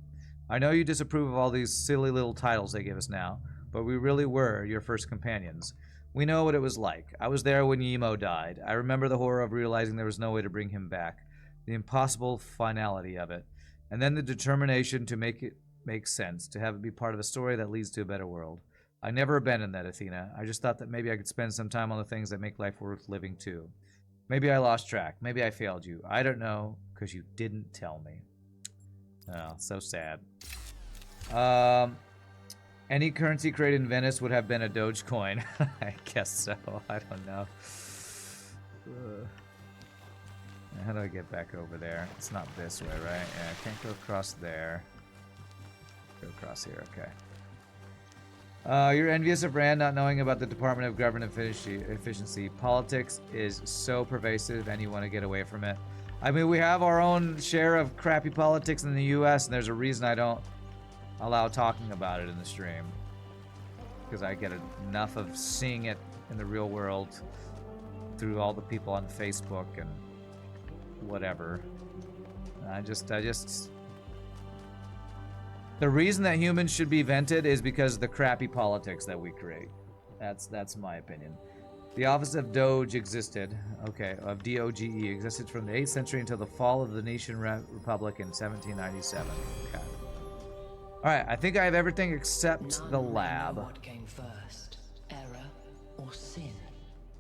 I know you disapprove of all these silly little titles they give us now, but we really were your first companions. We know what it was like. I was there when Yemo died. I remember the horror of realizing there was no way to bring him back, the impossible finality of it, and then the determination to make it make sense, to have it be part of a story that leads to a better world. I never abandoned that, Athena. I just thought that maybe I could spend some time on the things that make life worth living too. Maybe I lost track. Maybe I failed you. I don't know, because you didn't tell me. Oh, so sad. Any currency created in Venice would have been a Dogecoin. I guess so. I don't know. How do I get back over there? It's not this way, right? Yeah, I can't go across there. Go across here, okay. You're envious of Rand not knowing about the Department of Government Efficiency. Politics is so pervasive and you want to get away from it. I mean, we have our own share of crappy politics in the US, and there's a reason I don't allow talking about it in the stream. Because I get enough of seeing it in the real world through all the people on Facebook and whatever. I just the reason that humans should be vented is because of the crappy politics that we create. That's my opinion. The office of Doge existed, of DOGE existed from the 8th century until the fall of the Venetian Republic in 1797. Okay. All right, I think I have everything except the lab. What came first, error or sin?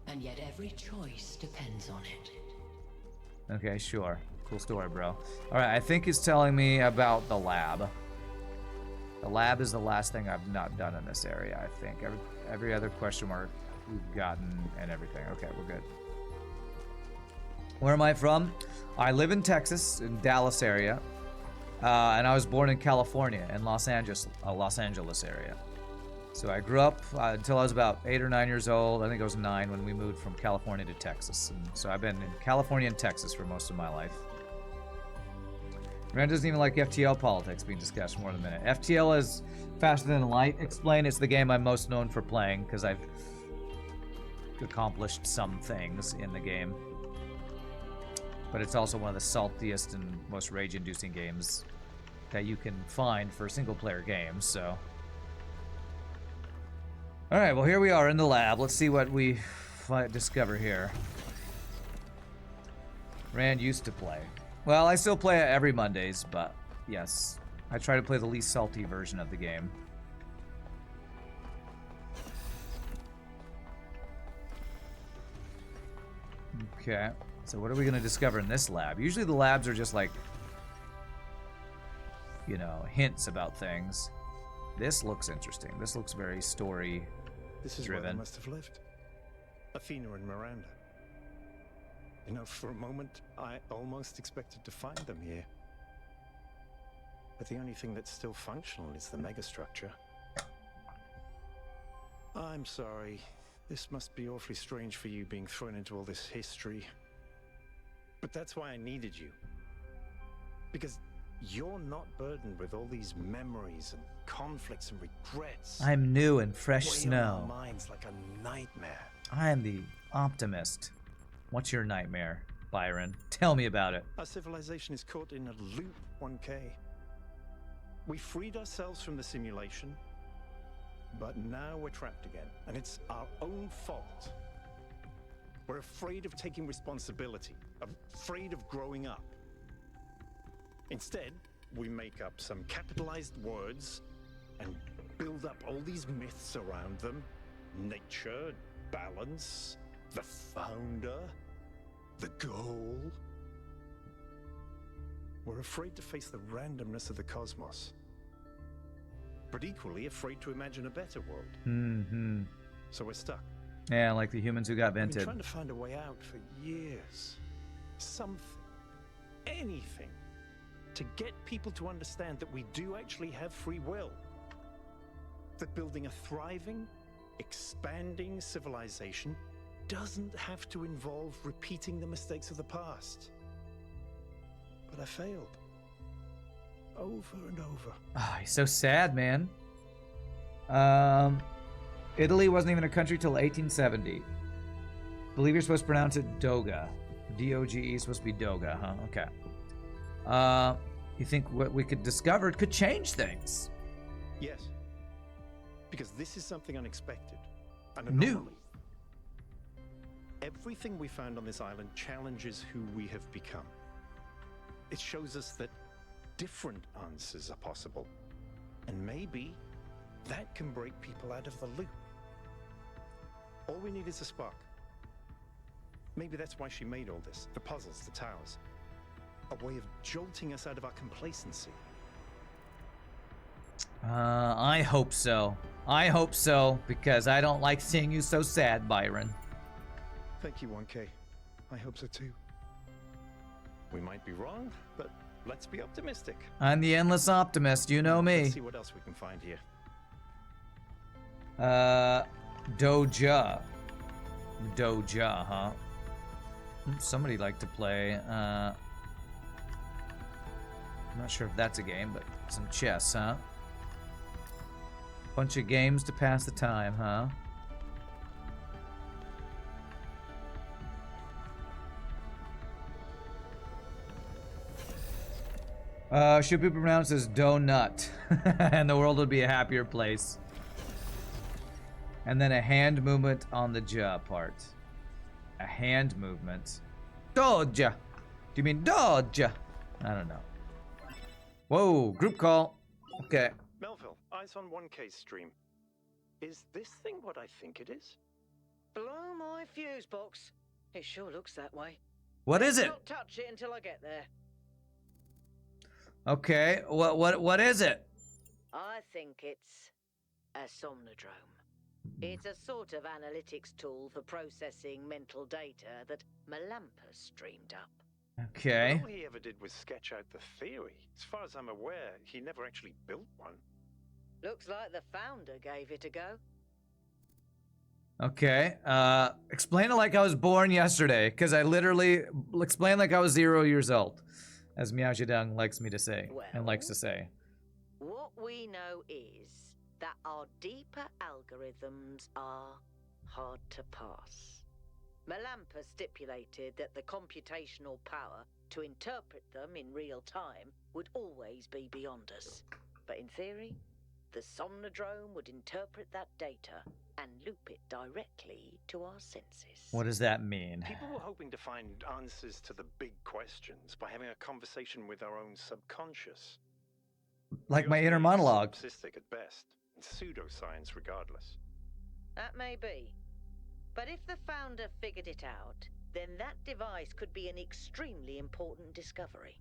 And yet every choice depends on it. Okay, sure. Cool story, bro. All right, I think it's telling me about the lab. The lab is the last thing I've not done in this area, I think. Every other question mark we've gotten and everything. Okay, we're good. Where am I from? I live in Texas, in Dallas area. And I was born in California, in Los Angeles area. So I grew up until I was about 8 or 9 years old. I think I was 9 when we moved from California to Texas. And so I've been in California and Texas for most of my life. Rand doesn't even like FTL politics being discussed for more than a minute. FTL is faster than light. Explain, it's the game I'm most known for playing because I've accomplished some things in the game. But it's also one of the saltiest and most rage-inducing games that you can find for single-player games, so... Alright, well here we are in the lab. Let's see what we discover here. Rand used to play. Well, I still play it every Mondays, but yes. I try to play the least salty version of the game. Okay, so what are we going to discover in this lab? Usually the labs are just like, you know, hints about things. This looks interesting. This looks very story-driven. This is where they must have lived. Athena and Miranda. You know, for a moment, I almost expected to find them here. But the only thing that's still functional is the megastructure. I'm sorry. This must be awfully strange for you being thrown into all this history. But that's why I needed you. Because you're not burdened with all these memories and conflicts and regrets. I'm new and fresh weighing snow. on our minds like a nightmare. I am the optimist. What's your nightmare, Byron? Tell me about it. Our civilization is caught in a loop, 1K. We freed ourselves from the simulation, but now we're trapped again, and it's our own fault. We're afraid of taking responsibility, afraid of growing up. Instead, we make up some capitalized words and build up all these myths around them. Nature, balance, the founder, the goal. We're afraid to face the randomness of the cosmos, but equally afraid to imagine a better world. Mm-hmm. So we're stuck. Yeah, like the humans who got I've been vented. trying to find a way out for years. Something, anything, to get people to understand that we do actually have free will. That building a thriving, expanding civilization doesn't have to involve repeating the mistakes of the past. But I failed. Over and over. Ah, he's so sad, man. Italy wasn't even a country till 1870. Believe you're supposed to pronounce it Doga. D-O-G-E, supposed to be Doga, huh? Okay. You think what we could discover could change things? Yes. Because this is something unexpected. An anomaly. New. Everything we found on this island challenges who we have become. It shows us that different answers are possible. And maybe that can break people out of the loop. All we need is a spark. Maybe that's why she made all this. The puzzles, the towers. A way of jolting us out of our complacency. I hope so. I hope so, because I don't like seeing you so sad, Byron. Thank you, 1K. I hope so too. We might be wrong, but let's be optimistic. I'm the endless optimist, you know me. Let's see what else we can find here. Doja. Doja, huh? Somebody liked to play, I'm not sure if that's a game, but some chess, huh? Bunch of games to pass the time, huh? Should be pronounced as donut, and the world would be a happier place. And then a hand movement on the ja part. A hand movement. Doja! Do you mean Doja? I don't know. Whoa, group call. Okay. Melville, eyes on 1K's stream. Is this thing what I think it is? Blow my fuse box. It sure looks that way. What is it? Don't touch it until I get there. Okay, what is it? I think it's a somnodrome. It's a sort of analytics tool for processing mental data that Melampus streamed up. Okay. All he ever did was sketch out the theory. As far as I'm aware, he never actually built one. Looks like the founder gave it a go. Okay, explain it like I was born yesterday, because I literally explained like I was 0 years old. as Miao Zedong likes me to say, and likes to say. What we know is that our deeper algorithms are hard to pass. Melampa stipulated that the computational power to interpret them in real time would always be beyond us. But in theory, the Somnodrome would interpret that data and loop it directly to our senses. What does that mean? People were hoping to find answers to the big questions by having a conversation with our own subconscious. Like my inner monologue. Solipsistic at best, and pseudoscience regardless. That may be. But if the founder figured it out, then that device could be an extremely important discovery.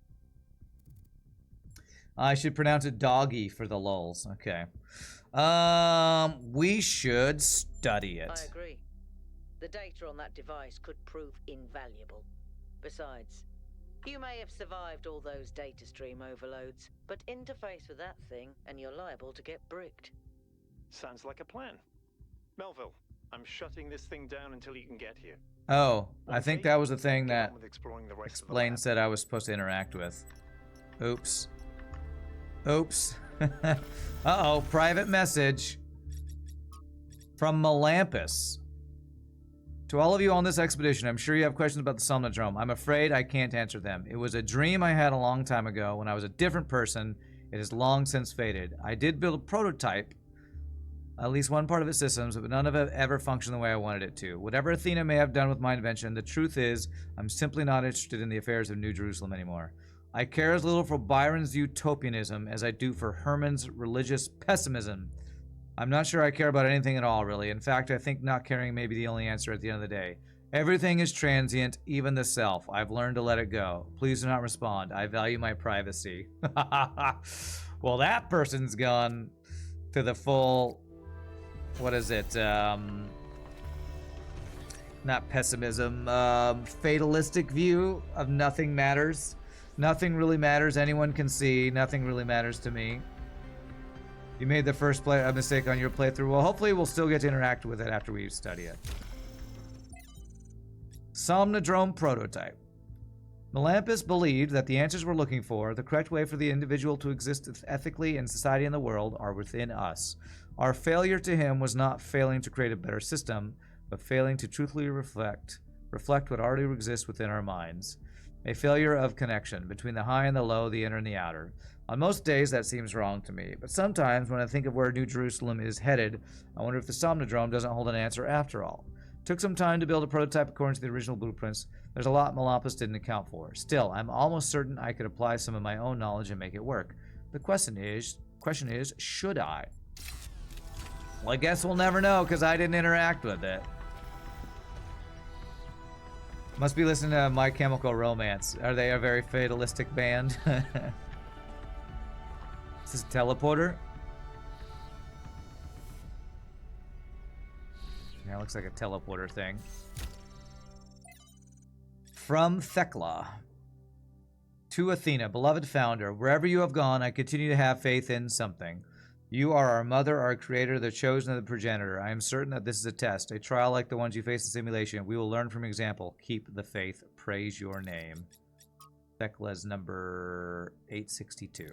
I should pronounce it doggy for the lulz. Okay. We should study it. I agree. The data on that device could prove invaluable. Besides, you may have survived all those data stream overloads, but interface with that thing and you're liable to get bricked. Sounds like a plan. Melville, I'm shutting this thing down until you can get here. Oh, I think that was the thing that Explain said I was supposed to interact with. Oops. Oops. Uh-oh, private message from Melampus. To all of you on this expedition, I'm sure you have questions about the Somnodrome. I'm afraid I can't answer them. It was a dream I had a long time ago when I was a different person. It has long since faded. I did build a prototype, at least one part of its systems, but none of it ever functioned the way I wanted it to. Whatever Athena may have done with my invention, the truth is, I'm simply not interested in the affairs of New Jerusalem anymore. I care as little for Byron's utopianism as I do for Herman's religious pessimism. I'm not sure I care about anything at all, really. In fact, I think not caring may be the only answer at the end of the day. Everything is transient, even the self. I've learned to let it go. Please do not respond. I value my privacy. Well, that person's gone to the full... What is it? Not pessimism. Fatalistic view of nothing matters. Nothing really matters. Anyone can see. Nothing really matters to me. You made the first mistake on your playthrough. Well, hopefully we'll still get to interact with it after we study it. Somnodrome prototype. Melampus believed that the answers we're looking for, the correct way for the individual to exist ethically in society and the world, are within us. Our failure to him was not failing to create a better system, but failing to truthfully reflect what already exists within our minds. A failure of connection between the high and the low, the inner and the outer. On most days, that seems wrong to me, but sometimes when I think of where New Jerusalem is headed, I wonder if the Somnodrome doesn't hold an answer after all. Took some time to build a prototype according to the original blueprints. There's a lot Melampus didn't account for. Still, I'm almost certain I could apply some of my own knowledge and make it work. The question is, should I? Well, I guess we'll never know because I didn't interact with it. Must be listening to My Chemical Romance. Are they a very fatalistic band? Is this a teleporter? Yeah, it looks like a teleporter thing. From Thekla. To Athena, beloved founder, wherever you have gone, I continue to have faith in something. You are our mother, our creator, the chosen of the progenitor. I am certain that this is a test, a trial like the ones you face in simulation. We will learn from example. Keep the faith. Praise your name. Thekla's number 862.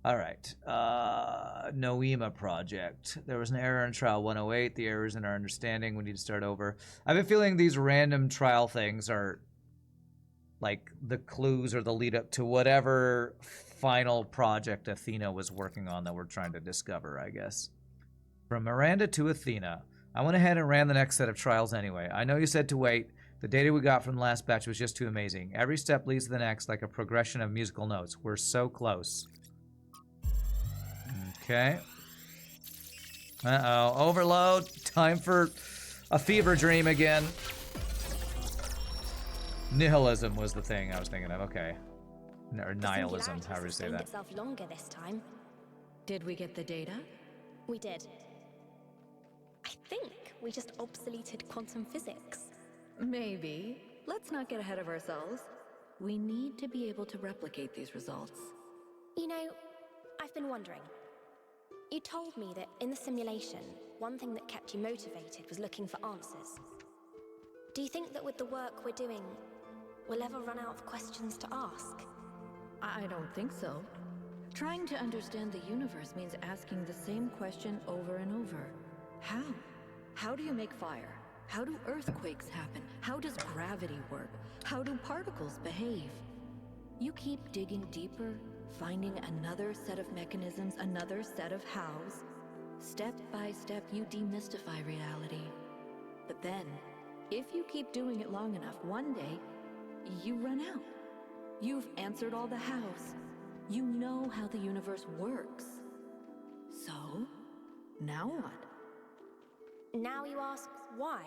All right. Noema project. There was an error in trial 108. The error is in our understanding. We need to start over. I've been feeling these random trial things are like the clues or the lead up to whatever final project Athena was working on that we're trying to discover, I guess. From Miranda to Athena. I went ahead and ran the next set of trials anyway. I know you said to wait. The data we got from the last batch was just too amazing. Every step leads to the next like a progression of musical notes. We're so close. Okay. Uh-oh. Overload. Time for a fever dream again. Nihilism was the thing I was thinking of. Okay. Or nihilism, however you say that. Itself longer this time. Did we get the data? We did. I think we just obsoleted quantum physics. Maybe. Let's not get ahead of ourselves. We need to be able to replicate these results. You know, I've been wondering. You told me that in the simulation, one thing that kept you motivated was looking for answers. Do you think that with the work we're doing, we'll ever run out of questions to ask? I don't think so. Trying to understand the universe means asking the same question over and over. How? How do you make fire? How do earthquakes happen? How does gravity work? How do particles behave? You keep digging deeper, finding another set of mechanisms, another set of hows. Step by step, you demystify reality. But then, if you keep doing it long enough, one day, you run out. You've answered all the hows. You know how the universe works. So, now what? Now you ask why?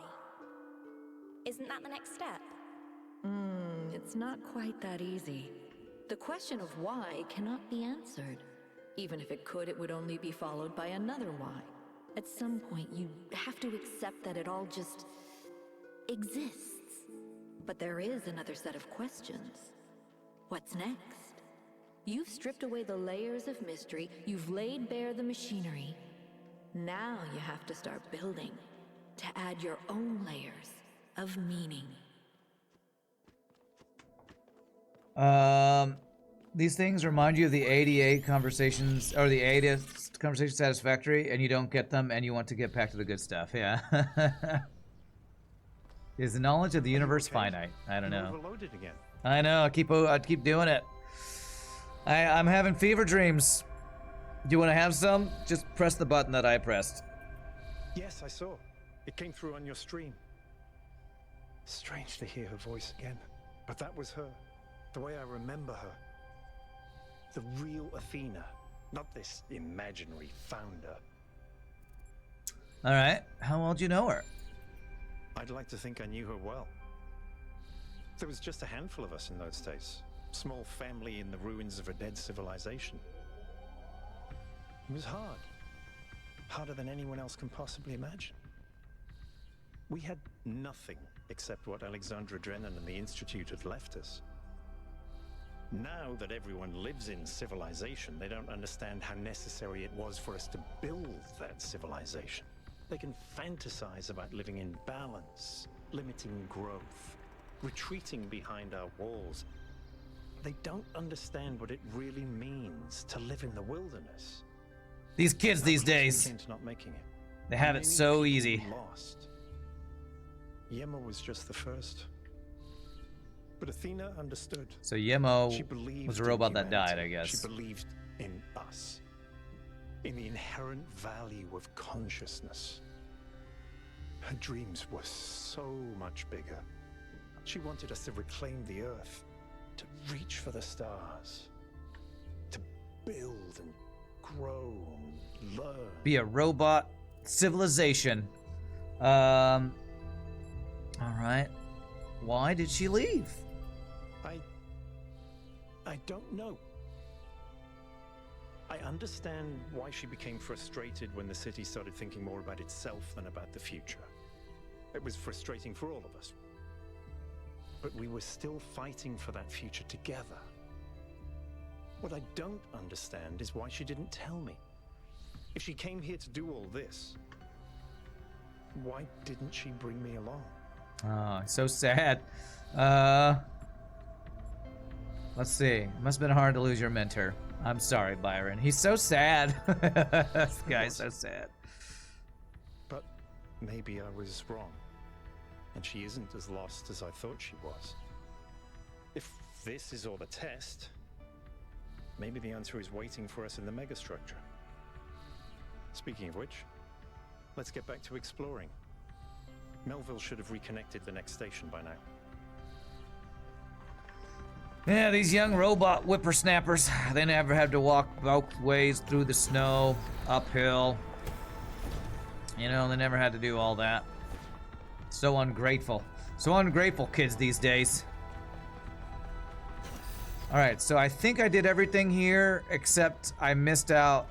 Isn't that the next step? It's not quite that easy. The question of why cannot be answered. Even if it could, it would only be followed by another why. At some point, you have to accept that it all just exists. But there is another set of questions. What's next? You've stripped away the layers of mystery, you've laid bare the machinery. Now you have to start building, to add your own layers of meaning. These things remind you of the 88 conversations, or the 80th conversation satisfactory, and you don't get them, and you want to get back to the good stuff, yeah. Is the knowledge of the universe finite? I don't know. Overloaded again. I know, I keep doing it. I'm having fever dreams. Do you want to have some? Just press the button that I pressed. Yes, I saw. It came through on your stream. Strange to hear her voice again. But that was her. The way I remember her. The real Athena. Not this imaginary founder. Alright, how well do you know her? I'd like to think I knew her well. There was just a handful of us in those days. Small family in the ruins of a dead civilization. It was hard. Harder than anyone else can possibly imagine. We had nothing except what Alexandra Drennan and the Institute had left us. Now that everyone lives in civilization, they don't understand how necessary it was for us to build that civilization. They can fantasize about living in balance, limiting growth, retreating behind our walls. They don't understand what it really means to live in the wilderness. These kids these days, Came to not making it. they have it so easy. Lost. Yema was just the first. But Athena understood. So Yemo She believed was a in robot that humanity. died, I guess. She believed in us. In the inherent value of consciousness. Her dreams were so much bigger. She wanted us to reclaim the Earth, to reach for the stars, to build and grow and learn. Be a robot civilization. Alright. Why did she leave? I don't know. I understand why she became frustrated when the city started thinking more about itself than about the future. It was frustrating for all of us. But we were still fighting for that future together. What I don't understand is why she didn't tell me. If she came here to do all this, why didn't she bring me along? Oh, so sad. Let's see. It must have been hard to lose your mentor. I'm sorry, Byron. He's so sad. This guy's so sad. But maybe I was wrong. And she isn't as lost as I thought she was. If this is all a test, maybe the answer is waiting for us in the megastructure. Speaking of which, let's get back to exploring. Melville should have reconnected the next station by now. Yeah, these young robot whippersnappers, they never had to walk both ways through the snow, uphill. You know, they never had to do all that. So ungrateful. So ungrateful kids these days. Alright, so I think I did everything here, except I missed out,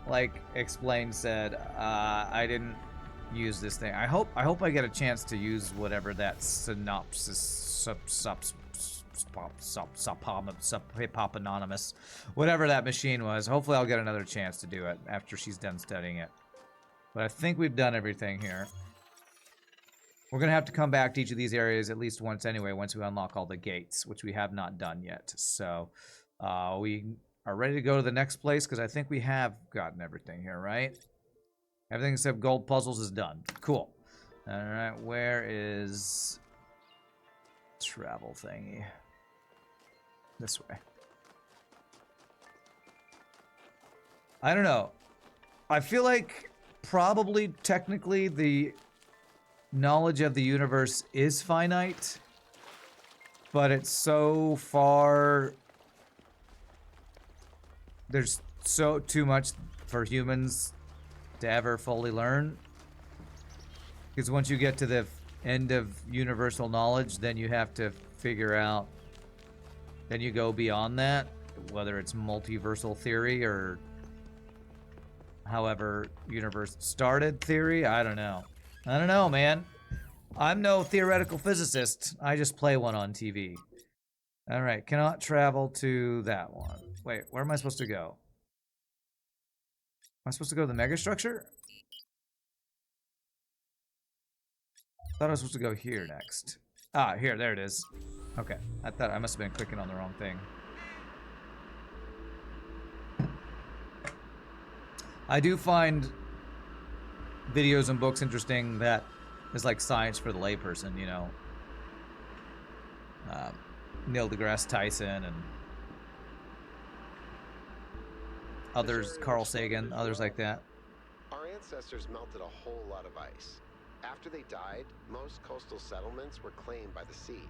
like Explain said. I didn't use this thing. I hope I get a chance to use whatever that synopsis hip hop anonymous, whatever that machine was. Hopefully I'll get another chance to do it after she's done studying it. But I think we've done everything here. We're gonna have to come back to each of these areas at least once anyway, once we unlock all the gates, which we have not done yet. So We are ready to go to the next place because I think we have gotten everything here, right? Everything except gold puzzles is done. Cool. All right, where is travel thingy? This way. I don't know. I feel like probably technically the knowledge of the universe is finite, but it's so far, there's so too much for humans to ever fully learn. Because once you get to the end of universal knowledge, then you have to figure out, then you go beyond that, whether it's multiversal theory or however universe started theory. I don't know. I don't know, man. I'm no theoretical physicist. I just play one on TV. All right, cannot travel to that one. Wait, where am I supposed to go? Am I supposed to go to the megastructure? I thought I was supposed to go here next. Ah, here, there it is. Okay, I thought I must have been clicking on the wrong thing. I do find videos and books interesting that is like science for the layperson, you know. Neil deGrasse Tyson and others, Carl Sagan, others like that. Our ancestors melted a whole lot of ice. After they died, most coastal settlements were claimed by the sea.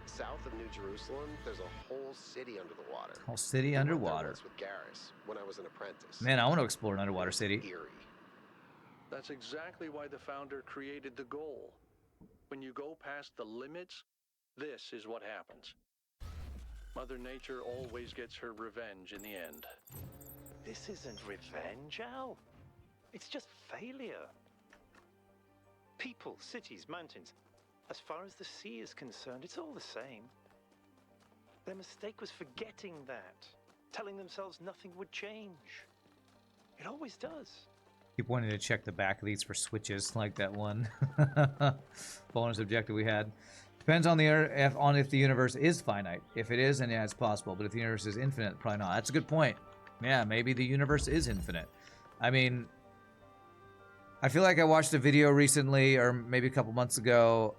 South of New Jerusalem, there's a whole city under the water. Whole city underwater. With Garrus when I was an apprentice. Man, I want to explore an underwater city. Eerie. That's exactly why the founder created the goal. When you go past the limits, this is what happens. Mother Nature always gets her revenge in the end. This isn't revenge, Al. It's just failure. People, cities, mountains. As far as the sea is concerned, it's all the same. Their mistake was forgetting that, telling themselves nothing would change. It always does. Keep wanting to check the back of these for switches, like that one bonus objective we had. Depends on if the universe is finite. If it is, then yeah, it's possible. But if the universe is infinite, probably not. That's a good point. Yeah, maybe the universe is infinite. I mean, I feel like I watched a video recently, or maybe a couple months ago,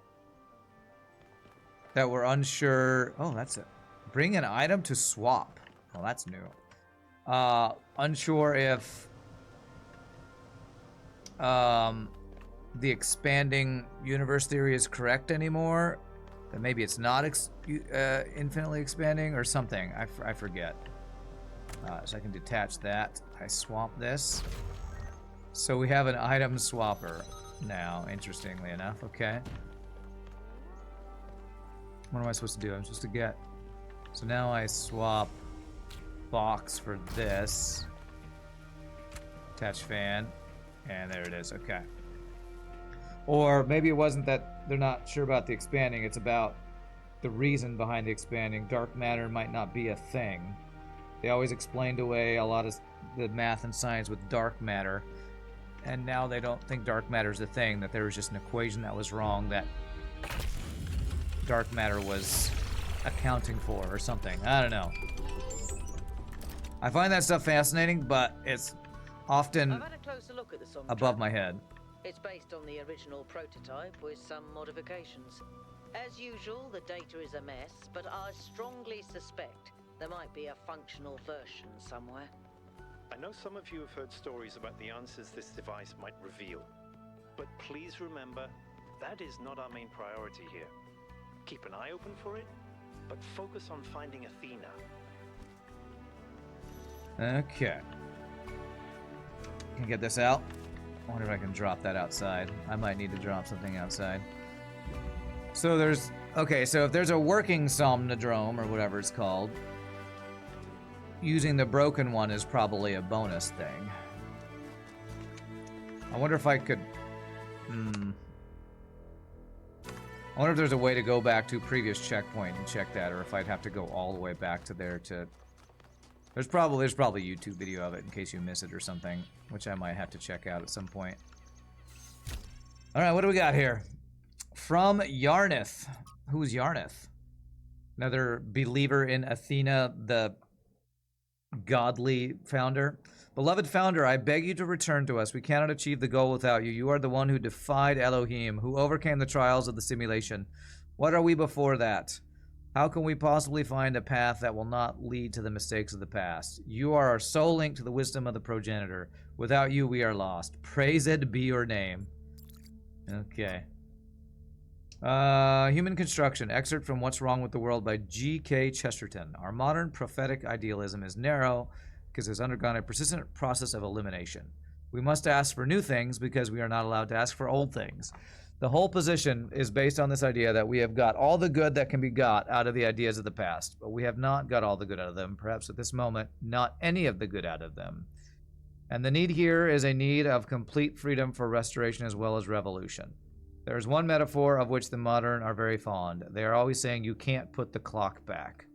that we're unsure. Oh, that's it. Bring an item to swap. Oh, that's new. Unsure if the expanding universe theory is correct anymore. That maybe it's not infinitely expanding or something. I forget. So I can detach that. I swap this. So we have an item swapper now, interestingly enough. Okay. What am I supposed to do? I'm supposed to get... So now I swap box for this. Attach fan. And there it is. Okay. Or maybe it wasn't that they're not sure about the expanding. It's about the reason behind the expanding. Dark matter might not be a thing. They always explained away a lot of the math and science with dark matter. And now they don't think dark matter is a thing. That there was just an equation that was wrong that dark matter was accounting for or something. I don't know. I find that stuff fascinating, but it's often I've had a closer look at the Sun above Trap. my head. It's based on the original prototype with some modifications. As usual, the data is a mess, but I strongly suspect there might be a functional version somewhere. I know some of you have heard stories about the answers this device might reveal. But please remember, that is not our main priority here. Keep an eye open for it, but focus on finding Athena. Okay. Can I get this out? I wonder if I can drop that outside. I might need to drop something outside. So there's... Okay, so if there's a working somnodrome, or whatever it's called, using the broken one is probably a bonus thing. I wonder if I could... I wonder if there's a way to go back to a previous checkpoint and check that, or if I'd have to go all the way back to there to... There's probably a YouTube video of it in case you miss it or something, which I might have to check out at some point. Alright, what do we got here? From Yarnith. Who's Yarnith? Another believer in Athena, the godly founder. Beloved founder, I beg you to return to us. We cannot achieve the goal without you. You are the one who defied Elohim, who overcame the trials of the simulation. What are we before that? How can we possibly find a path that will not lead to the mistakes of the past? You are our sole link to the wisdom of the progenitor. Without you, we are lost. Praised be your name. Okay. Human Construction. Excerpt from What's Wrong with the World by G.K. Chesterton. Our modern prophetic idealism is narrow because it has undergone a persistent process of elimination. We must ask for new things because we are not allowed to ask for old things. The whole position is based on this idea that we have got all the good that can be got out of the ideas of the past, but we have not got all the good out of them, perhaps at this moment, not any of the good out of them. And the need here is a need of complete freedom for restoration as well as revolution. There is one metaphor of which the modern are very fond. They are always saying you can't put the clock back.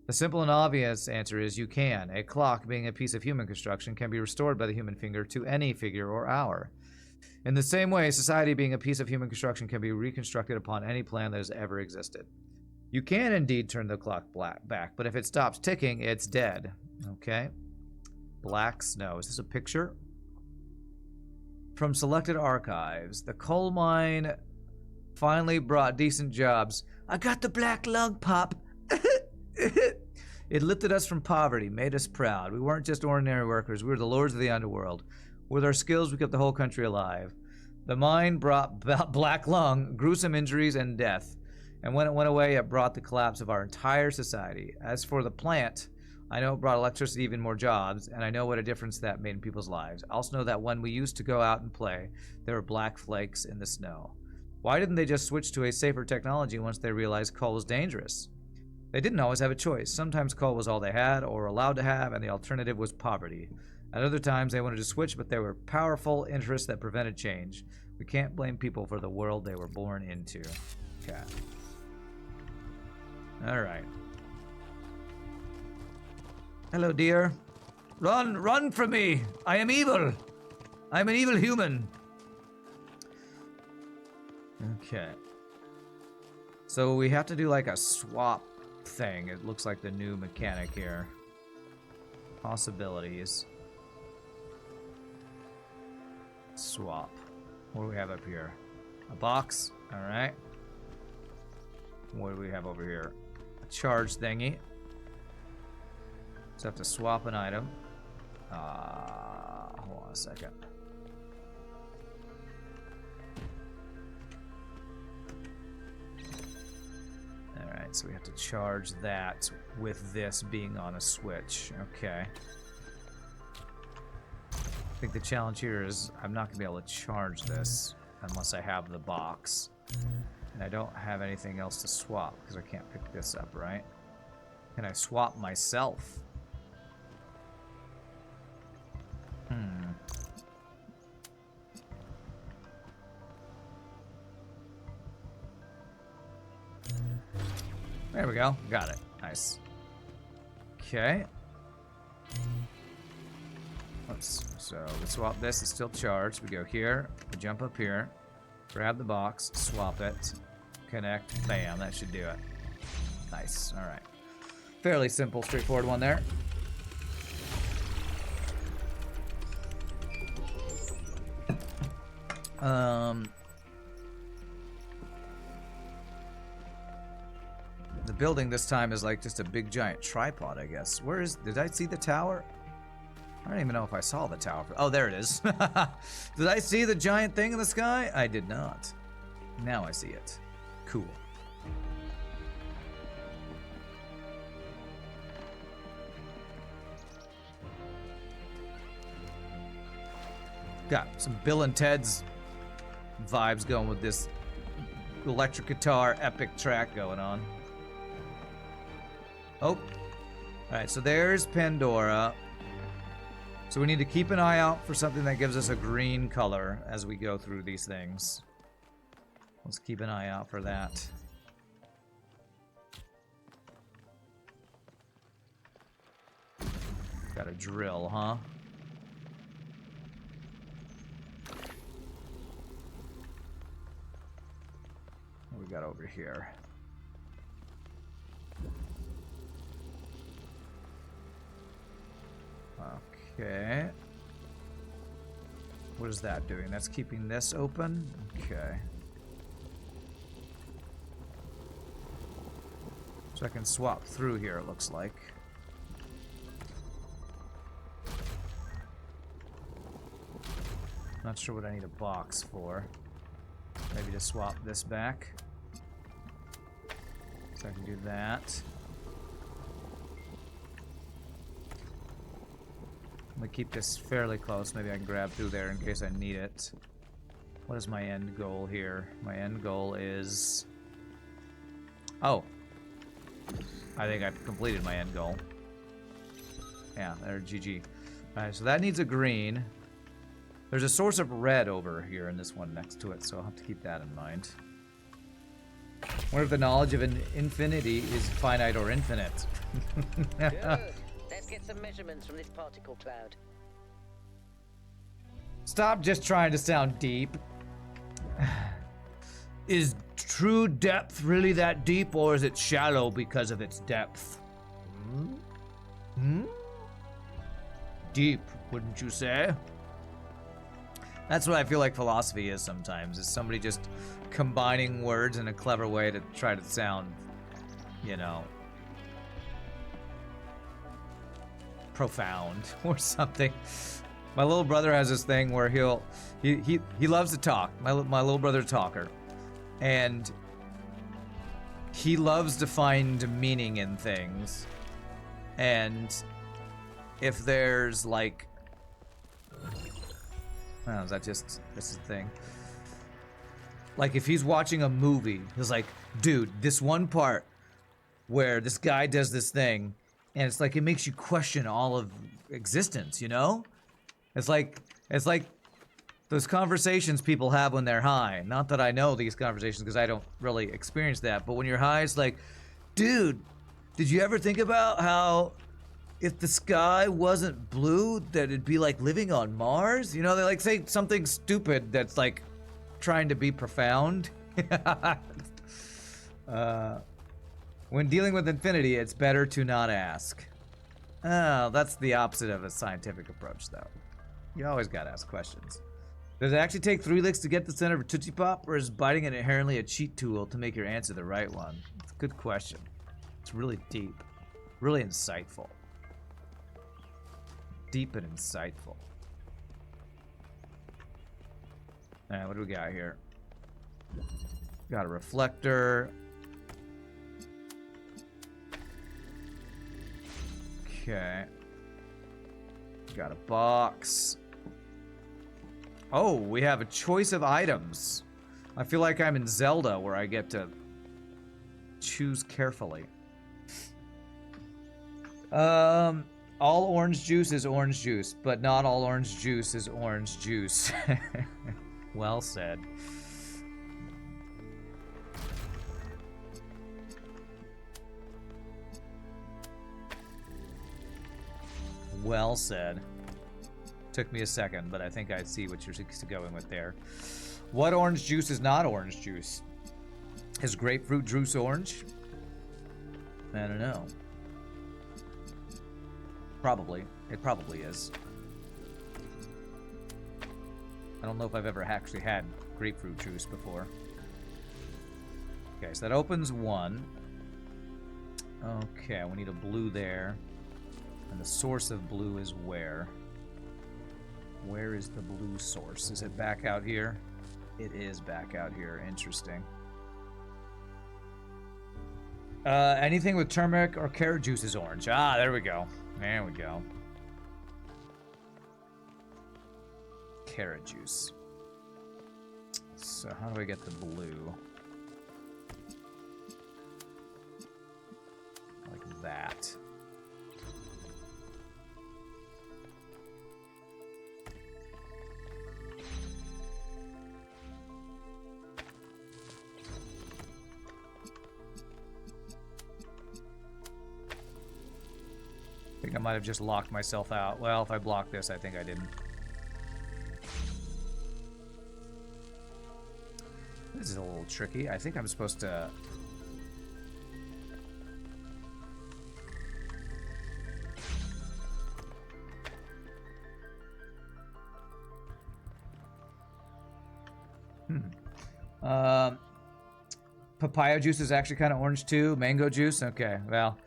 The simple and obvious answer is you can. A clock, being a piece of human construction, can be restored by the human finger to any figure or hour. In the same way, society, being a piece of human construction, can be reconstructed upon any plan that has ever existed. You can indeed turn the clock back, but if it stops ticking, it's dead. Okay? Black snow. Is this a picture? From selected archives, the coal mine finally brought decent jobs. I got the black lung, Pop. It lifted us from poverty, made us proud. We weren't just ordinary workers. We were the lords of the underworld. With our skills, we kept the whole country alive. The mine brought black lung, gruesome injuries, and death. And when it went away, it brought the collapse of our entire society. As for the plant, I know it brought electricity, even more jobs, and I know what a difference that made in people's lives. I also know that when we used to go out and play, there were black flakes in the snow. Why didn't they just switch to a safer technology once they realized coal was dangerous? They didn't always have a choice. Sometimes coal was all they had or were allowed to have, and the alternative was poverty. At other times, they wanted to switch, but there were powerful interests that prevented change. We can't blame people for the world they were born into. Okay. All right. Hello, dear. Run from me. I am evil. I'm an evil human. Okay. So we have to do like a swap thing. It looks like the new mechanic here. Possibilities. Swap. What do we have up here? A box. All right. What do we have over here? A charge thingy. So I have to swap an item. Hold on a second. Alright, so we have to charge that with this being on a switch. Okay. I think the challenge here is I'm not going to be able to charge this unless I have the box. And I don't have anything else to swap because I can't pick this up, right? Can I swap myself? There we go. Got it. Nice. Okay. So we swap this. It's still charged. We go here. We jump up here. Grab the box. Swap it. Connect. Bam. That should do it. Nice. All right. Fairly simple, straightforward one there. The building this time is like just a big giant tripod, I guess. Did I see the tower? I don't even know if I saw the tower. Oh, there it is. Did I see the giant thing in the sky? I did not. Now I see it. Cool. Got some Bill and Ted's vibes going with this electric guitar epic track going on. Oh. Alright, so there's Pandora. So we need to keep an eye out for something that gives us a green color as we go through these things. Let's keep an eye out for that. Got a drill, huh? What we got over here? Okay. What is that doing? That's keeping this open? Okay. So I can swap through here, it looks like. Not sure what I need a box for. Maybe to swap this back. So I can do that. I'm gonna keep this fairly close. Maybe I can grab through there in case I need it. What is my end goal here? My end goal is... Oh. I think I've completed my end goal. Yeah, there, GG. Alright, so that needs a green. There's a source of red over here in this one next to it, so I'll have to keep that in mind. What if the knowledge of an infinity is finite or infinite? Good. Let's get some measurements from this particle cloud. Stop just trying to sound deep. Is true depth really that deep, or is it shallow because of its depth? Deep, wouldn't you say? That's what I feel like philosophy is sometimes, is somebody just combining words in a clever way to try to sound, you know, profound or something. My little brother has this thing where he loves to talk. My little brother's a talker, and he loves to find meaning in things. And if there's like, oh, is that just this is the thing? Like if he's watching a movie, he's like, dude, this one part where this guy does this thing, and it's like it makes you question all of existence, you know? It's like those conversations people have when they're high. Not that I know these conversations because I don't really experience that, but when you're high, it's like, dude, did you ever think about how if the sky wasn't blue, that it'd be like living on Mars? You know, they like say something stupid that's like trying to be profound. When dealing with infinity, it's better to not ask. Oh, that's the opposite of a scientific approach, though. You always gotta ask questions. Does it actually take 3 licks to get the center of a Tootsie Pop, or is biting it inherently a cheat tool to make your answer the right one? It's a good question. It's really deep. Really insightful. Deep and insightful. Alright, what do we got here? Got a reflector. Okay. Got a box. Oh, we have a choice of items. I feel like I'm in Zelda where I get to choose carefully. All orange juice is orange juice, but not all orange juice is orange juice. Well said. Well said. Took me a second, but I think I see what you're going with there. What orange juice is not orange juice? Is grapefruit juice orange? I don't know. Probably. It probably is. I don't know if I've ever actually had grapefruit juice before. Okay, so that opens one. Okay, we need a blue there. And the source of blue is where? Where is the blue source? Is it back out here? It is back out here. Interesting. Anything with turmeric or carrot juice is orange. Ah, there we go. There we go. Carrot juice. So how do I get the blue? Like that. I think I might have just locked myself out. Well, if I block this, I think I didn't. This is a little tricky. I think I'm supposed to... Papaya juice is actually kind of orange too. Mango juice? Okay, well.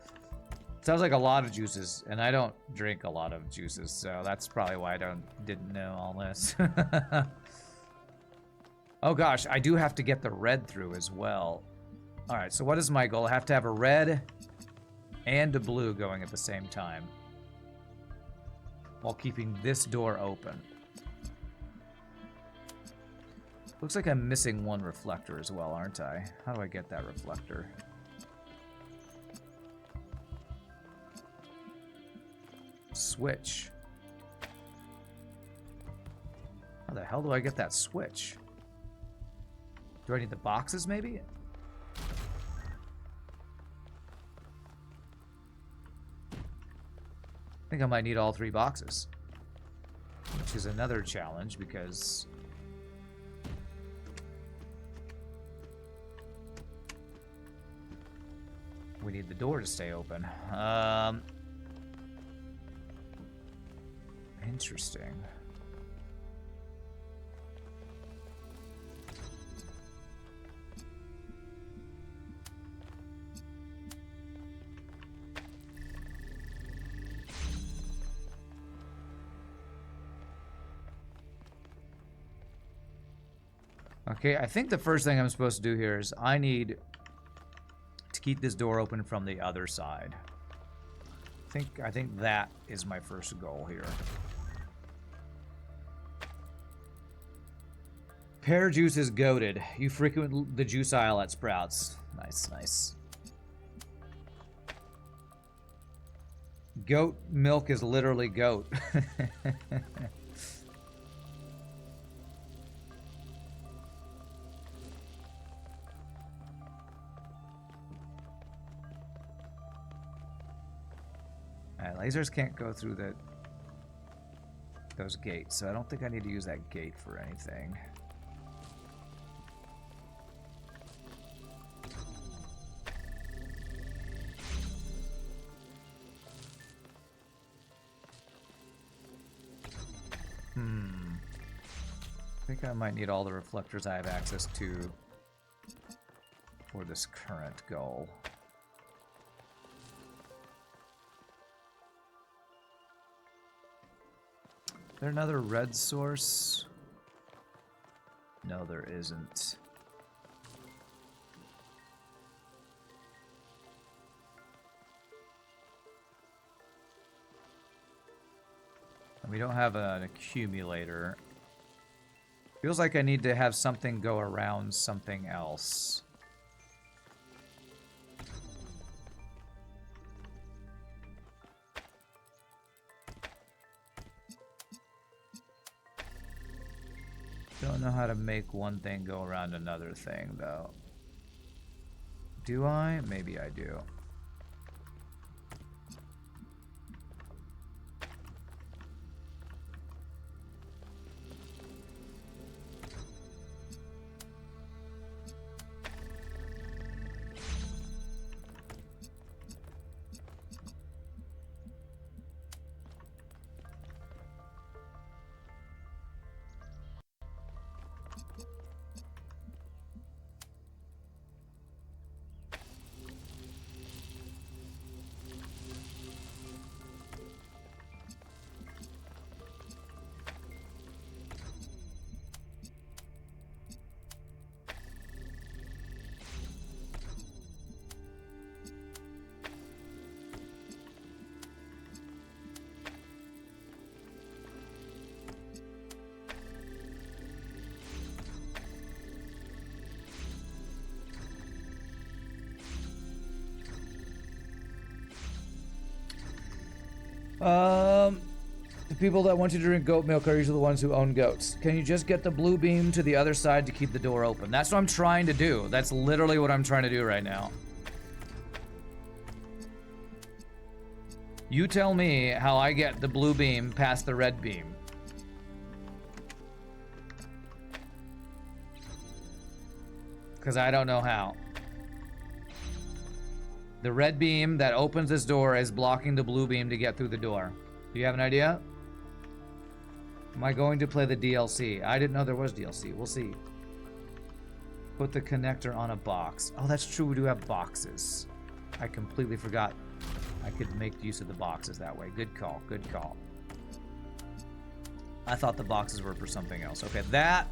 Sounds like a lot of juices, and I don't drink a lot of juices, so that's probably why I didn't know all this. Oh gosh, I do have to get the red through as well. Alright, so what is my goal? I have to have a red and a blue going at the same time, while keeping this door open. Looks like I'm missing one reflector as well, aren't I? How do I get that reflector? Switch. How the hell do I get that switch? Do I need the boxes, maybe? I think I might need all 3 boxes. Which is another challenge, because... we need the door to stay open. Interesting. Okay, I think the first thing I'm supposed to do here is I need to keep this door open from the other side. I think that is my first goal here. Pear juice is goated. You frequent the juice aisle at Sprouts. Nice, nice. Goat milk is literally goat. Alright, lasers can't go through those gates, so I don't think I need to use that gate for anything. I think I might need all the reflectors I have access to for this current goal. Is there another red source? No, there isn't. We don't have an accumulator. Feels like I need to have something go around something else. Don't know how to make one thing go around another thing, though. Do I? Maybe I do. The people that want you to drink goat milk are usually the ones who own goats. Can you just get the blue beam to the other side to keep the door open? That's what I'm trying to do. That's literally what I'm trying to do right now. You tell me how I get the blue beam past the red beam. Because I don't know how. The red beam that opens this door is blocking the blue beam to get through the door. Do you have an idea? Am I going to play the DLC? I didn't know there was DLC. We'll see. Put the connector on a box. Oh, that's true. We do have boxes. I completely forgot I could make use of the boxes that way. Good call. Good call. I thought the boxes were for something else. Okay, that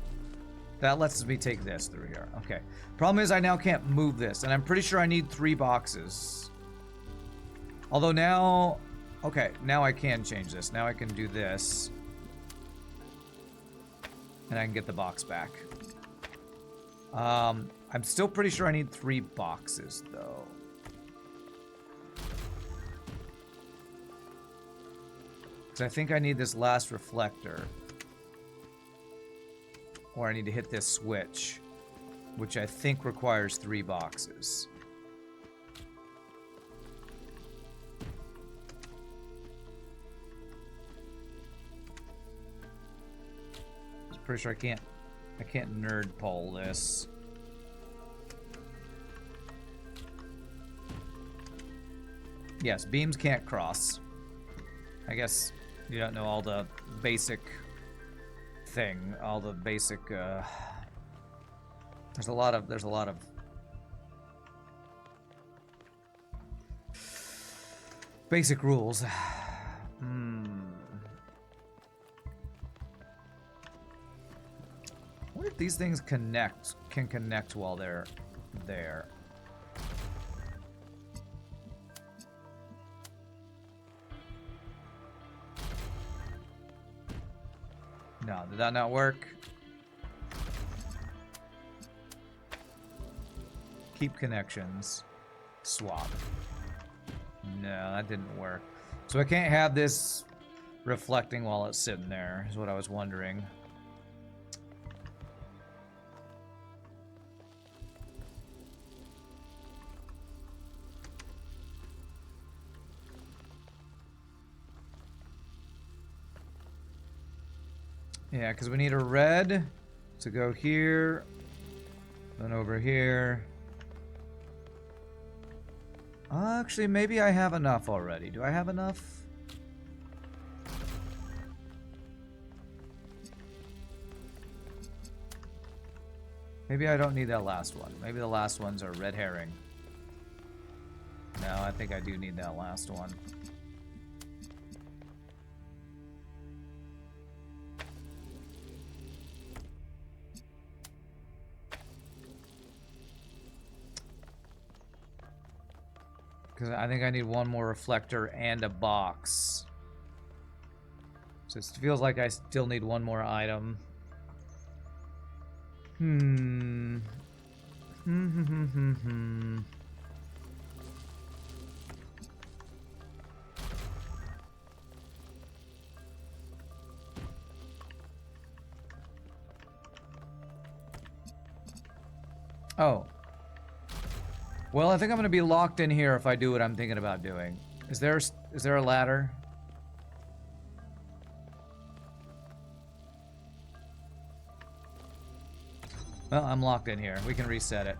lets me take this through here. Okay. Problem is I now can't move this, and I'm pretty sure I need 3 boxes. Although now... Okay, now I can change this. Now I can do this. And I can get the box back. I'm still pretty sure I need 3 boxes, though. Because I think I need this last reflector. Or I need to hit this switch, which I think requires 3 boxes. I'm pretty sure I can't nerd pole this. Yes, beams can't cross. I guess you don't know all the basic thing, all the basic there's a lot of basic rules. What if these things can connect while they're there? No, did that not work? Keep connections. Swap. No, that didn't work. So I can't have this reflecting while it's sitting there, is what I was wondering. Yeah, because we need a red to go here, then over here. Actually, maybe I have enough already. Do I have enough? Maybe I don't need that last one. Maybe the last ones are red herring. No, I think I do need that last one. Because I think I need one more reflector and a box. So it feels like I still need one more item. Oh. Well, I think I'm going to be locked in here if I do what I'm thinking about doing. Is there a ladder? Well, I'm locked in here. We can reset it.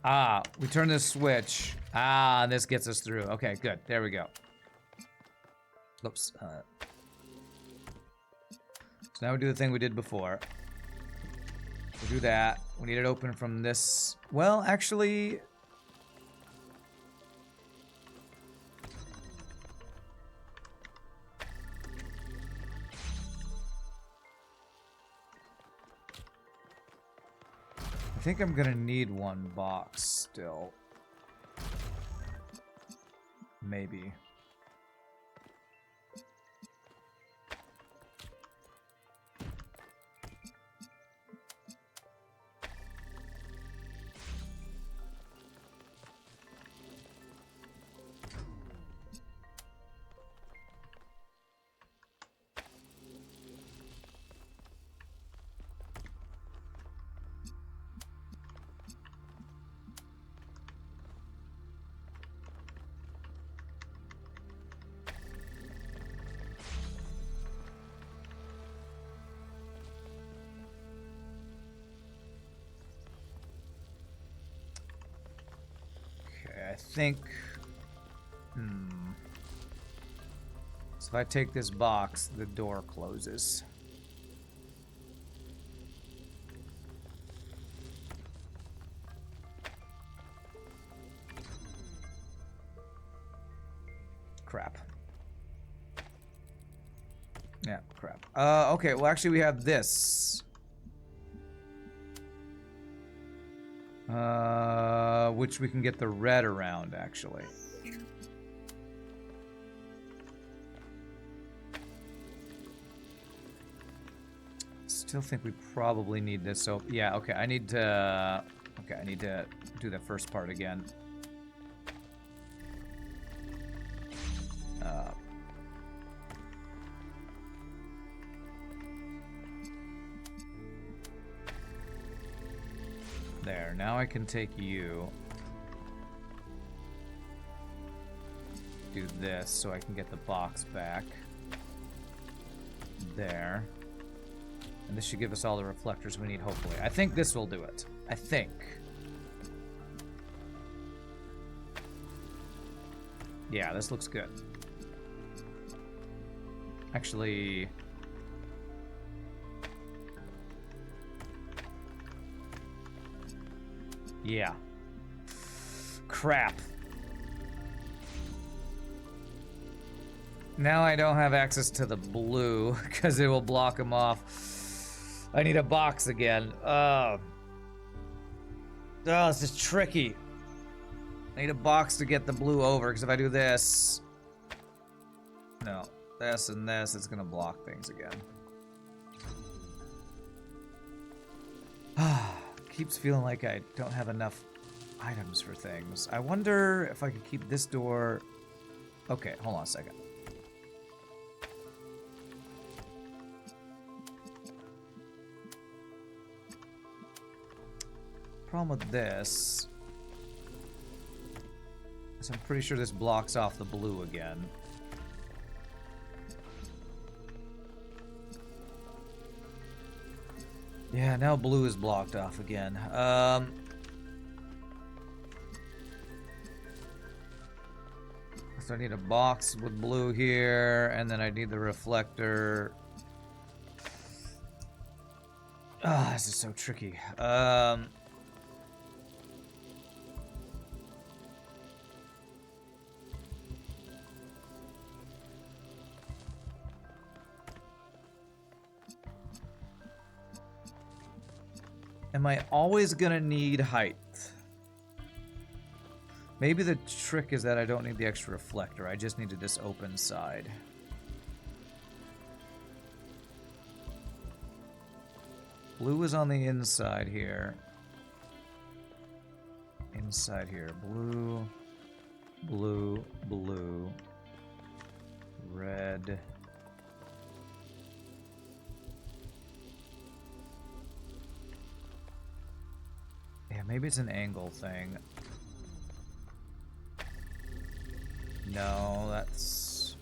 Ah, we turn this switch. Ah, and this gets us through. Okay, good. There we go. Oops. So now we do the thing we did before. We do that. We need it open from this. Well, actually... I think I'm gonna need one box still. Maybe. I think... So if I take this box, the door closes. Crap. Yeah, crap. Okay, well actually we have this. Which we can get the red around, actually. Still think we probably need this, so yeah, okay, I need to do the first part again. There, now I can take you. Do this so I can get the box back. There. And this should give us all the reflectors we need, hopefully. I think this will do it. I think. Yeah, this looks good. Actually... yeah. Crap. Now I don't have access to the blue because it will block them off. I need a box again. Oh, this is tricky. I need a box to get the blue over because if I do this... no, this and this, it's going to block things again. Keeps feeling like I don't have enough items for things. I wonder if I could keep this door... okay, hold on a second. Problem with this is I'm pretty sure this blocks off the blue again. Yeah, now blue is blocked off again. So I need a box with blue here, and then I need the reflector. Ah, this is so tricky. Am I always gonna need height? Maybe the trick is that I don't need the extra reflector. I just needed this open side. Blue is on the inside here. Inside here. Blue, blue, blue, red. Yeah, maybe it's an angle thing. No, that's...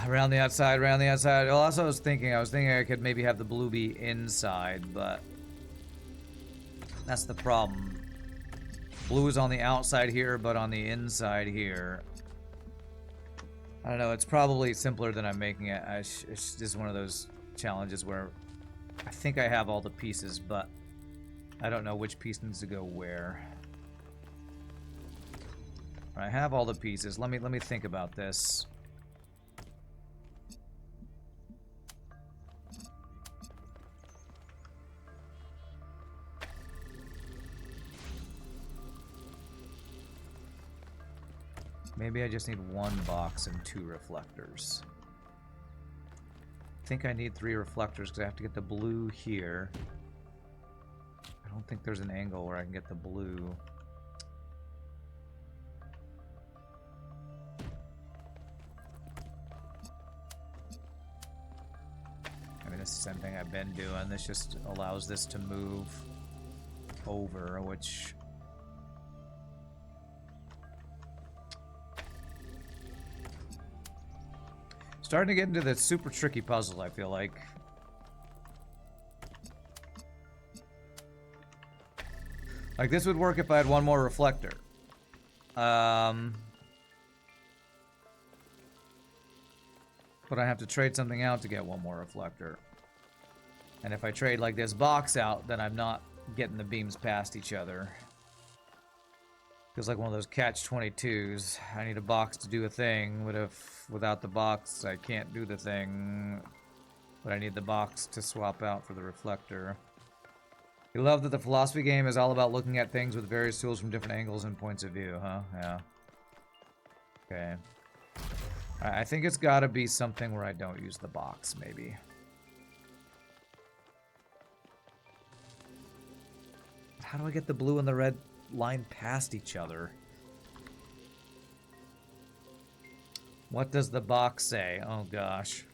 around the outside, around the outside. Well, also I was thinking I could maybe have the blue be inside, but... that's the problem. Blue is on the outside here, but on the inside here. I don't know, it's probably simpler than I'm making it. It's just one of those challenges where I think I have all the pieces, but I don't know which piece needs to go where. I have all the pieces. Let me think about this. Maybe I just need one box and 2 reflectors. I think I need 3 reflectors because I have to get the blue here. I don't think there's an angle where I can get the blue. I mean, this is the same thing I've been doing. This just allows this to move over, which... starting to get into the super tricky puzzle, I feel like. Like, this would work if I had one more reflector. But I have to trade something out to get one more reflector. And if I trade like this box out, then I'm not getting the beams past each other. Feels like one of those catch-22s. I need a box to do a thing, but if without the box I can't do the thing. But I need the box to swap out for the reflector. You love that the philosophy game is all about looking at things with various tools from different angles and points of view, huh? Yeah. Okay. I think it's gotta be something where I don't use the box, maybe. How do I get the blue and the red line past each other? What does the box say? Oh gosh.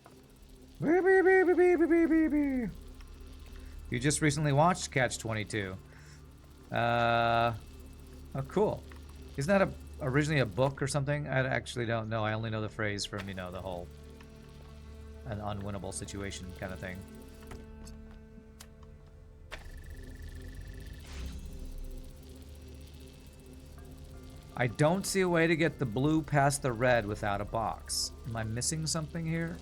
You just recently watched Catch-22. Oh, cool. Isn't that originally a book or something? I actually don't know. I only know the phrase from, you know, the whole an unwinnable situation kind of thing. I don't see a way to get the blue past the red without a box. Am I missing something here?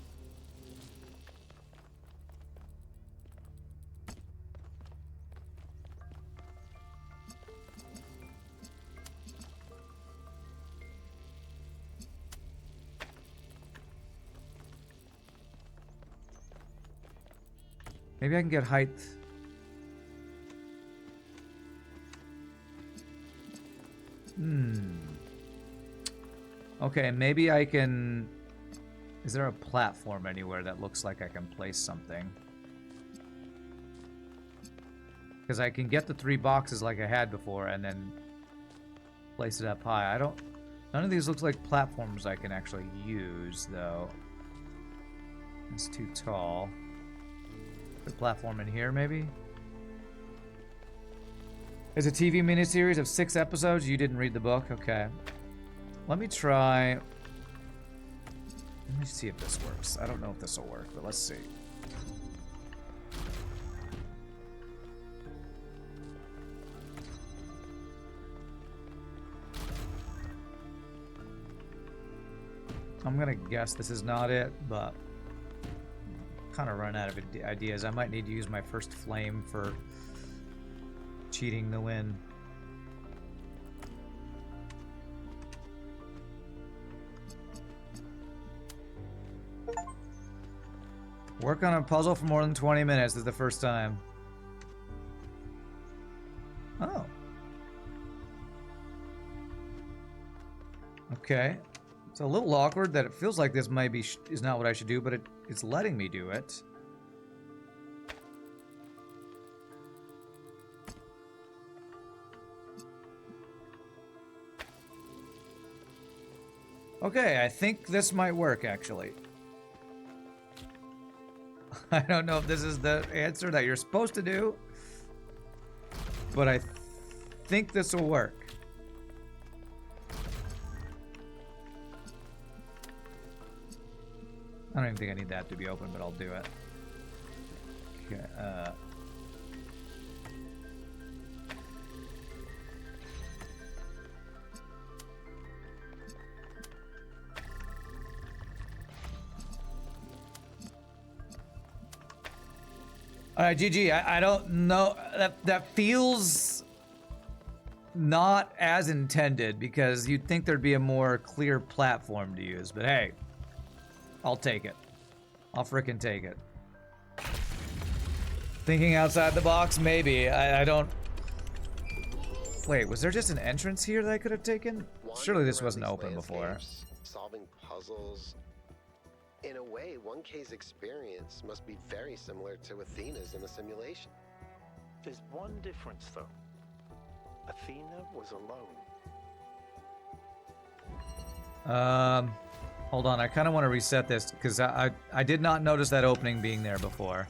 Maybe I can get height. Okay, maybe I can... Is there a platform anywhere that looks like I can place something? Because I can get the 3 boxes like I had before and then place it up high. None of these looks like platforms I can actually use, though. It's too tall. The platform in here, maybe? It's a TV miniseries of 6 episodes. You didn't read the book? Okay. Let me try... Let me see if this works. I don't know if this will work, but let's see. I'm gonna guess this is not it, but... kind of run out of ideas. I might need to use my first flame for cheating the win. Work on a puzzle for more than 20 minutes is the first time. Oh. Okay. It's a little awkward that it feels like this might be is not what I should do, but it's letting me do it. Okay, I think this might work, actually. I don't know if this is the answer that you're supposed to do, but I think this will work. I don't even think I need that to be open, but I'll do it. Okay, Alright, GG, I don't know, that feels not as intended, because you'd think there'd be a more clear platform to use, but hey, I'll take it. I'll frickin' take it. Thinking outside the box, maybe. I don't... Wait, was there just an entrance here that I could have taken? Surely this wasn't open before. Solving puzzles. In a way, 1K's experience must be very similar to Athena's in a simulation. There's one difference, though. Athena was alone. Hold on, I kind of want to reset this, because I did not notice that opening being there before.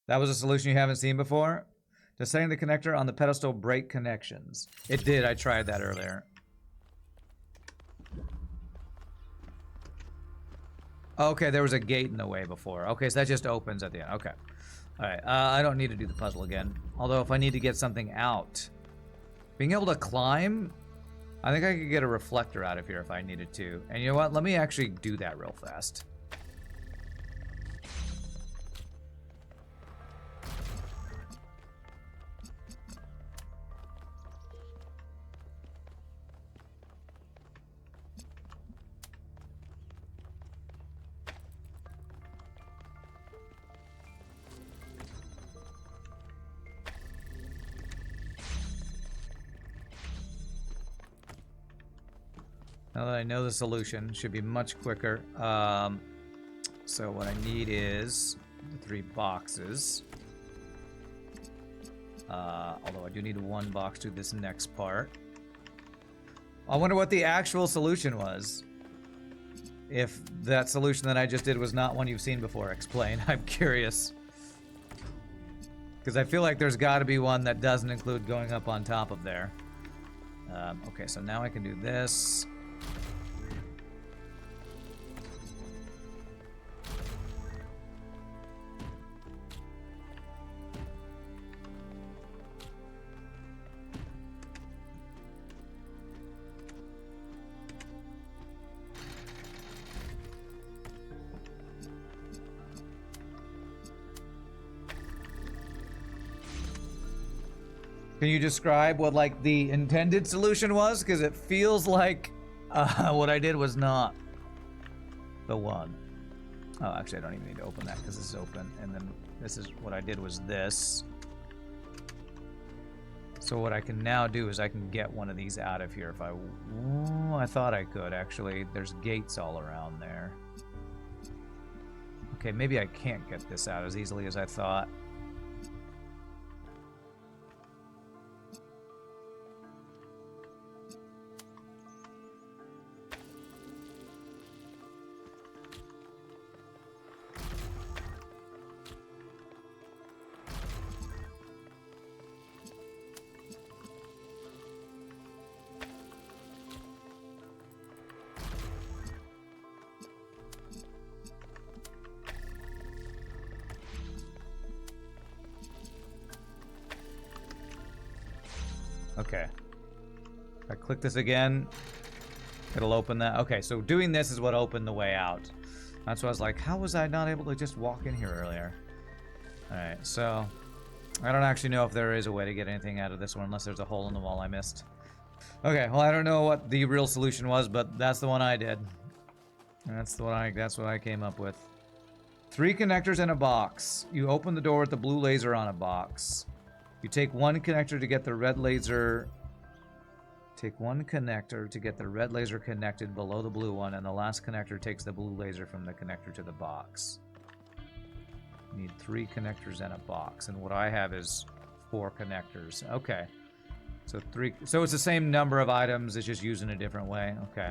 That was a solution you haven't seen before? Does setting the connector on the pedestal break connections? It did, I tried that earlier. Okay, there was a gate in the way before. Okay, so that just opens at the end. Okay. Alright, I don't need to do the puzzle again. Although if I need to get something out... Being able to climb I think I could get a reflector out of here if I needed to. And you know what? Let me actually do that real fast. Now that I know the solution, should be much quicker. So what I need is the 3 boxes. Although I do need 1 box to this next part. I wonder what the actual solution was. If that solution that I just did was not one you've seen before, explain. I'm curious. Because I feel like there's got to be one that doesn't include going up on top of there. Okay, so now I can do this. Can you describe what, like, the intended solution was? Because it feels like what I did was not the one. Oh, actually, I don't even need to open that because this is open. And then this is what I did was this. So what I can now do is I can get one of these out of here if I... Ooh, I thought I could, actually. There's gates all around there. Okay, maybe I can't get this out as easily as I thought. Okay. If I click this again, it'll open that. Okay, so doing this is what opened the way out. That's why I was like, how was I not able to just walk in here earlier? Alright, so I don't actually know if there is a way to get anything out of this one unless there's a hole in the wall I missed. Okay, well, I don't know what the real solution was, but that's the one I did. That's what I came up with. 3 connectors in a box. You open the door with the blue laser on a box. You take 1 connector to get the red laser. Take 1 connector to get the red laser connected below the blue one, and the last connector takes the blue laser from the connector to the box. You need 3 connectors in a box, and what I have is 4 connectors. Okay. So 3. So it's the same number of items, it's just used in a different way. Okay.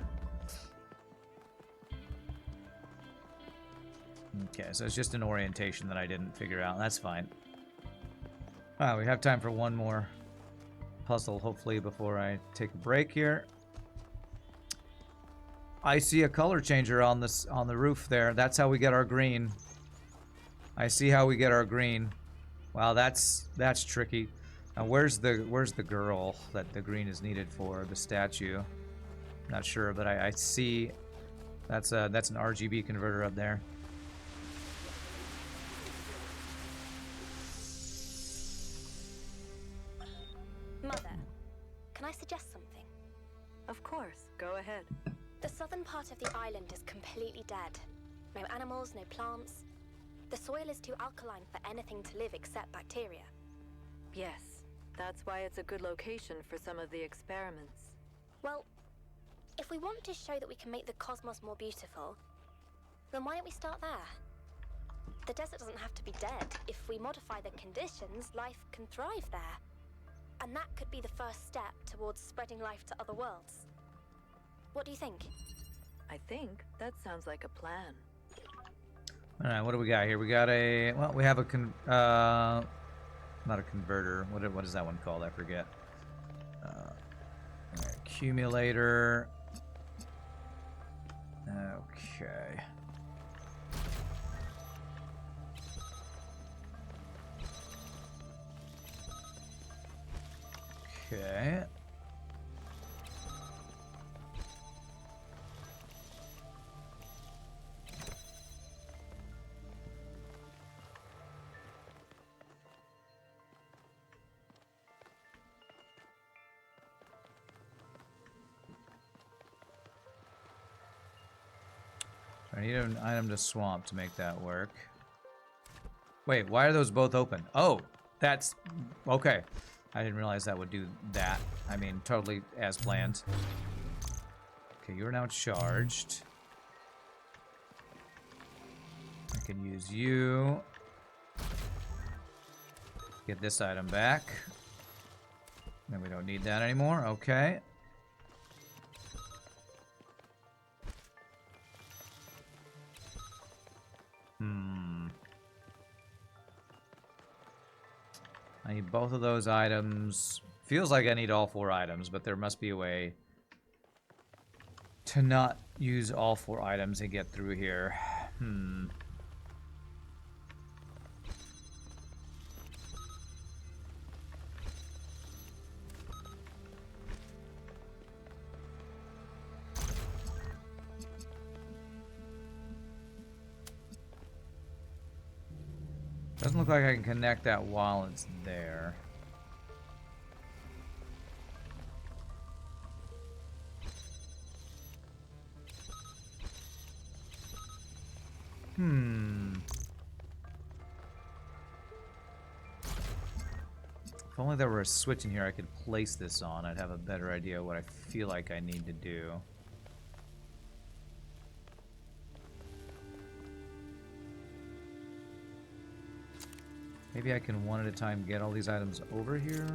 Okay, so it's just an orientation that I didn't figure out. That's fine. Wow, we have time for one more puzzle, hopefully, before I take a break here. I see a color changer on this on the roof there. That's how we get our green. I see how we get our green. Wow, that's tricky. Now, where's the girl that the green is needed for? The statue. Not sure, but I see that's an RGB converter up there. Mother, can I suggest something? Of course, go ahead. The southern part of the island is completely dead. No animals, no plants. The soil is too alkaline for anything to live except bacteria. Yes, that's why it's a good location for some of the experiments. Well, if we want to show that we can make the cosmos more beautiful, then why don't we start there? The desert doesn't have to be dead. If we modify the conditions, life can thrive there. And that could be the first step towards spreading life to other worlds. What do you think? I think that sounds like a plan. All right, what do we got here? We got a, well, we have a not a converter. What is that one called? I forget. Accumulator. Okay. Okay. I need an item to swamp to make that work. Wait, why are those both open? Oh, that's... Okay. I didn't realize that would do that. I mean, totally as planned. Okay, you're now charged. I can use you. Get this item back. Then we don't need that anymore. Okay. I need both of those items. Feels like I need all 4 items, but there must be a way to not use all 4 items and get through here. Doesn't look like I can connect that while it's there. If only there were a switch in here I could place this on, I'd have a better idea what I feel like I need to do. Maybe I can one at a time get all these items over here?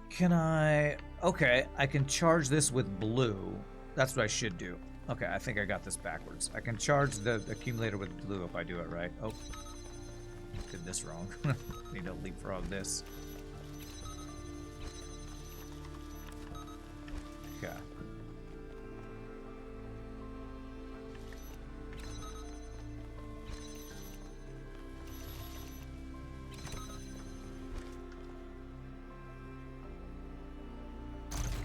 Can I... Okay, I can charge this with blue. That's what I should do. Okay, I think I got this backwards. I can charge the accumulator with blue if I do it right. Oh. Did this wrong. Need to leapfrog this. Okay.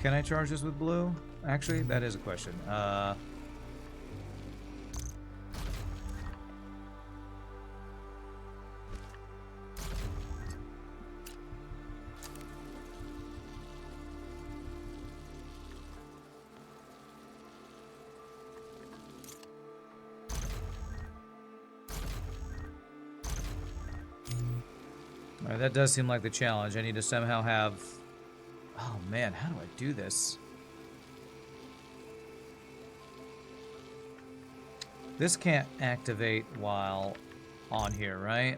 Can I charge this with blue? Actually, that is a question. Alright, that does seem like the challenge. I need to somehow have... Oh man, how do I do this? This can't activate while on here, right?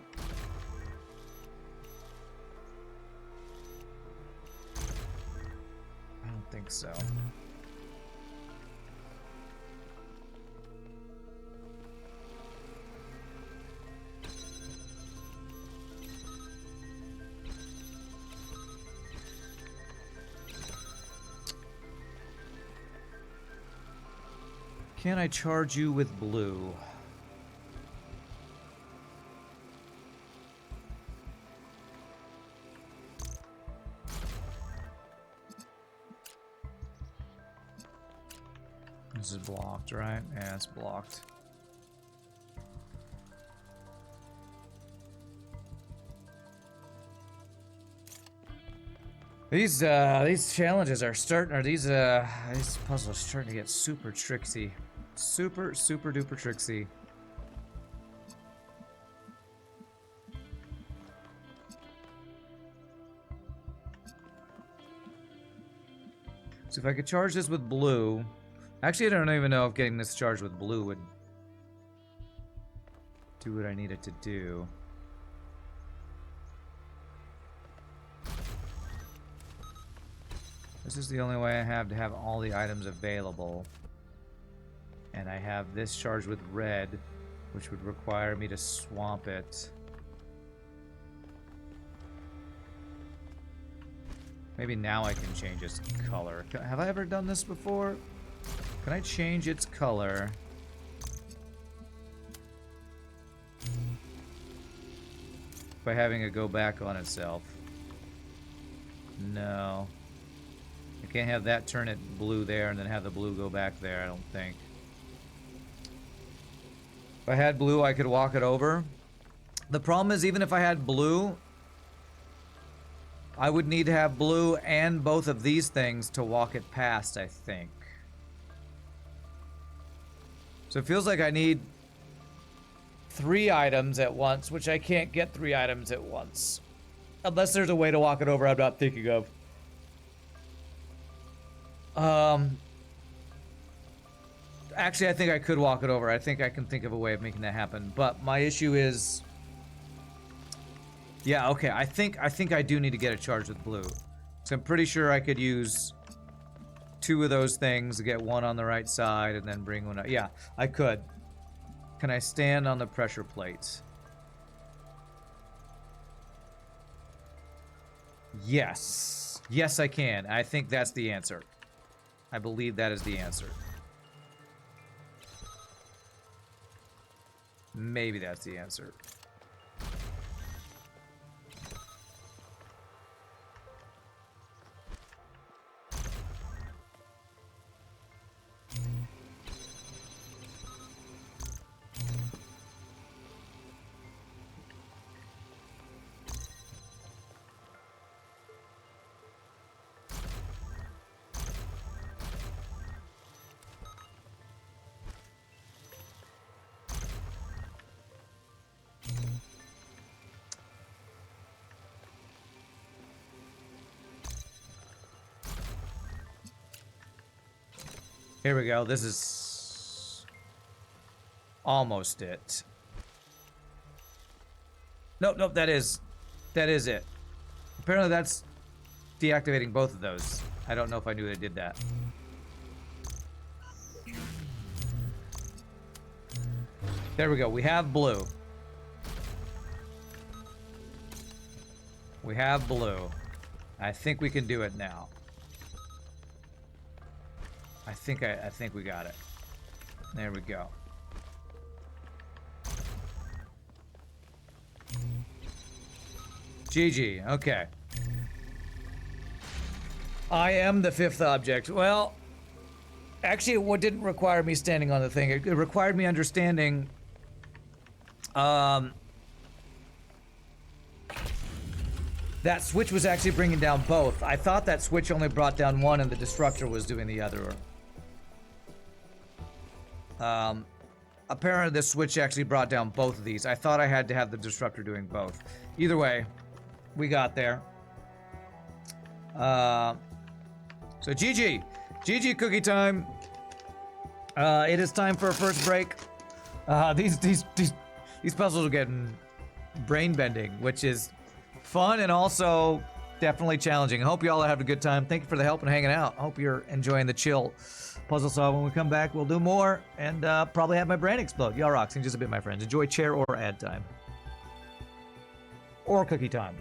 I don't think so. Can I charge you with blue? This is blocked, right? Yeah, it's blocked. These challenges are starting, or these puzzles are starting to get super tricksy. Super duper tricksy. So if I could charge this with blue... Actually, I don't even know if getting this charged with blue would do what I need it to do. This is the only way I have to have all the items available. And I have this charged with red, which would require me to swamp it. Maybe now I can change its color. Have I ever done this before? Can I change its color? by having it go back on itself. No. I can't have that turn it blue there and then have the blue go back there, I don't think. If I had blue, I could walk it over. The problem is, even if I had blue, I would need to have blue and both of these things to walk it past, I think. So it feels like I need 3 items at once, which I can't get 3 items at once. Unless there's a way to walk it over I'm not thinking of. Actually, I think I could walk it over. I think I can think of a way of making that happen. But my issue is... Yeah, okay. I think I do need to get it charged with blue. So I'm pretty sure I could use 2 of those things to get one on the right side and then bring one up. Yeah, I could. Can I stand on the pressure plates? Yes. Yes, I can. I think that's the answer. I believe that is the answer. Maybe that's the answer. Here we go. This is almost it. Nope, nope, that is it. Apparently that's deactivating both of those. I don't know if I knew they did that. There we go. We have blue. We have blue. I think we can do it now. I think we got it. There we go. GG. Okay. I am the 5th object. Well, actually, what didn't require me standing on the thing. It required me understanding. That switch was actually bringing down both. I thought that switch only brought down one and the disruptor was doing the other. Apparently the switch actually brought down both of these. I thought I had to have the disruptor doing both. Either way, we got there. So GG. GG cookie time. It is time for a first break. These puzzles are getting brain bending, which is fun and also definitely challenging. I hope you all have a good time. Thank you for the help and hanging out. I hope you're enjoying the chill puzzle solve. When we come back, we'll do more and probably have my brain explode. Y'all rock. Sing just a bit, my friends. Enjoy chair or ad time. Or cookie time.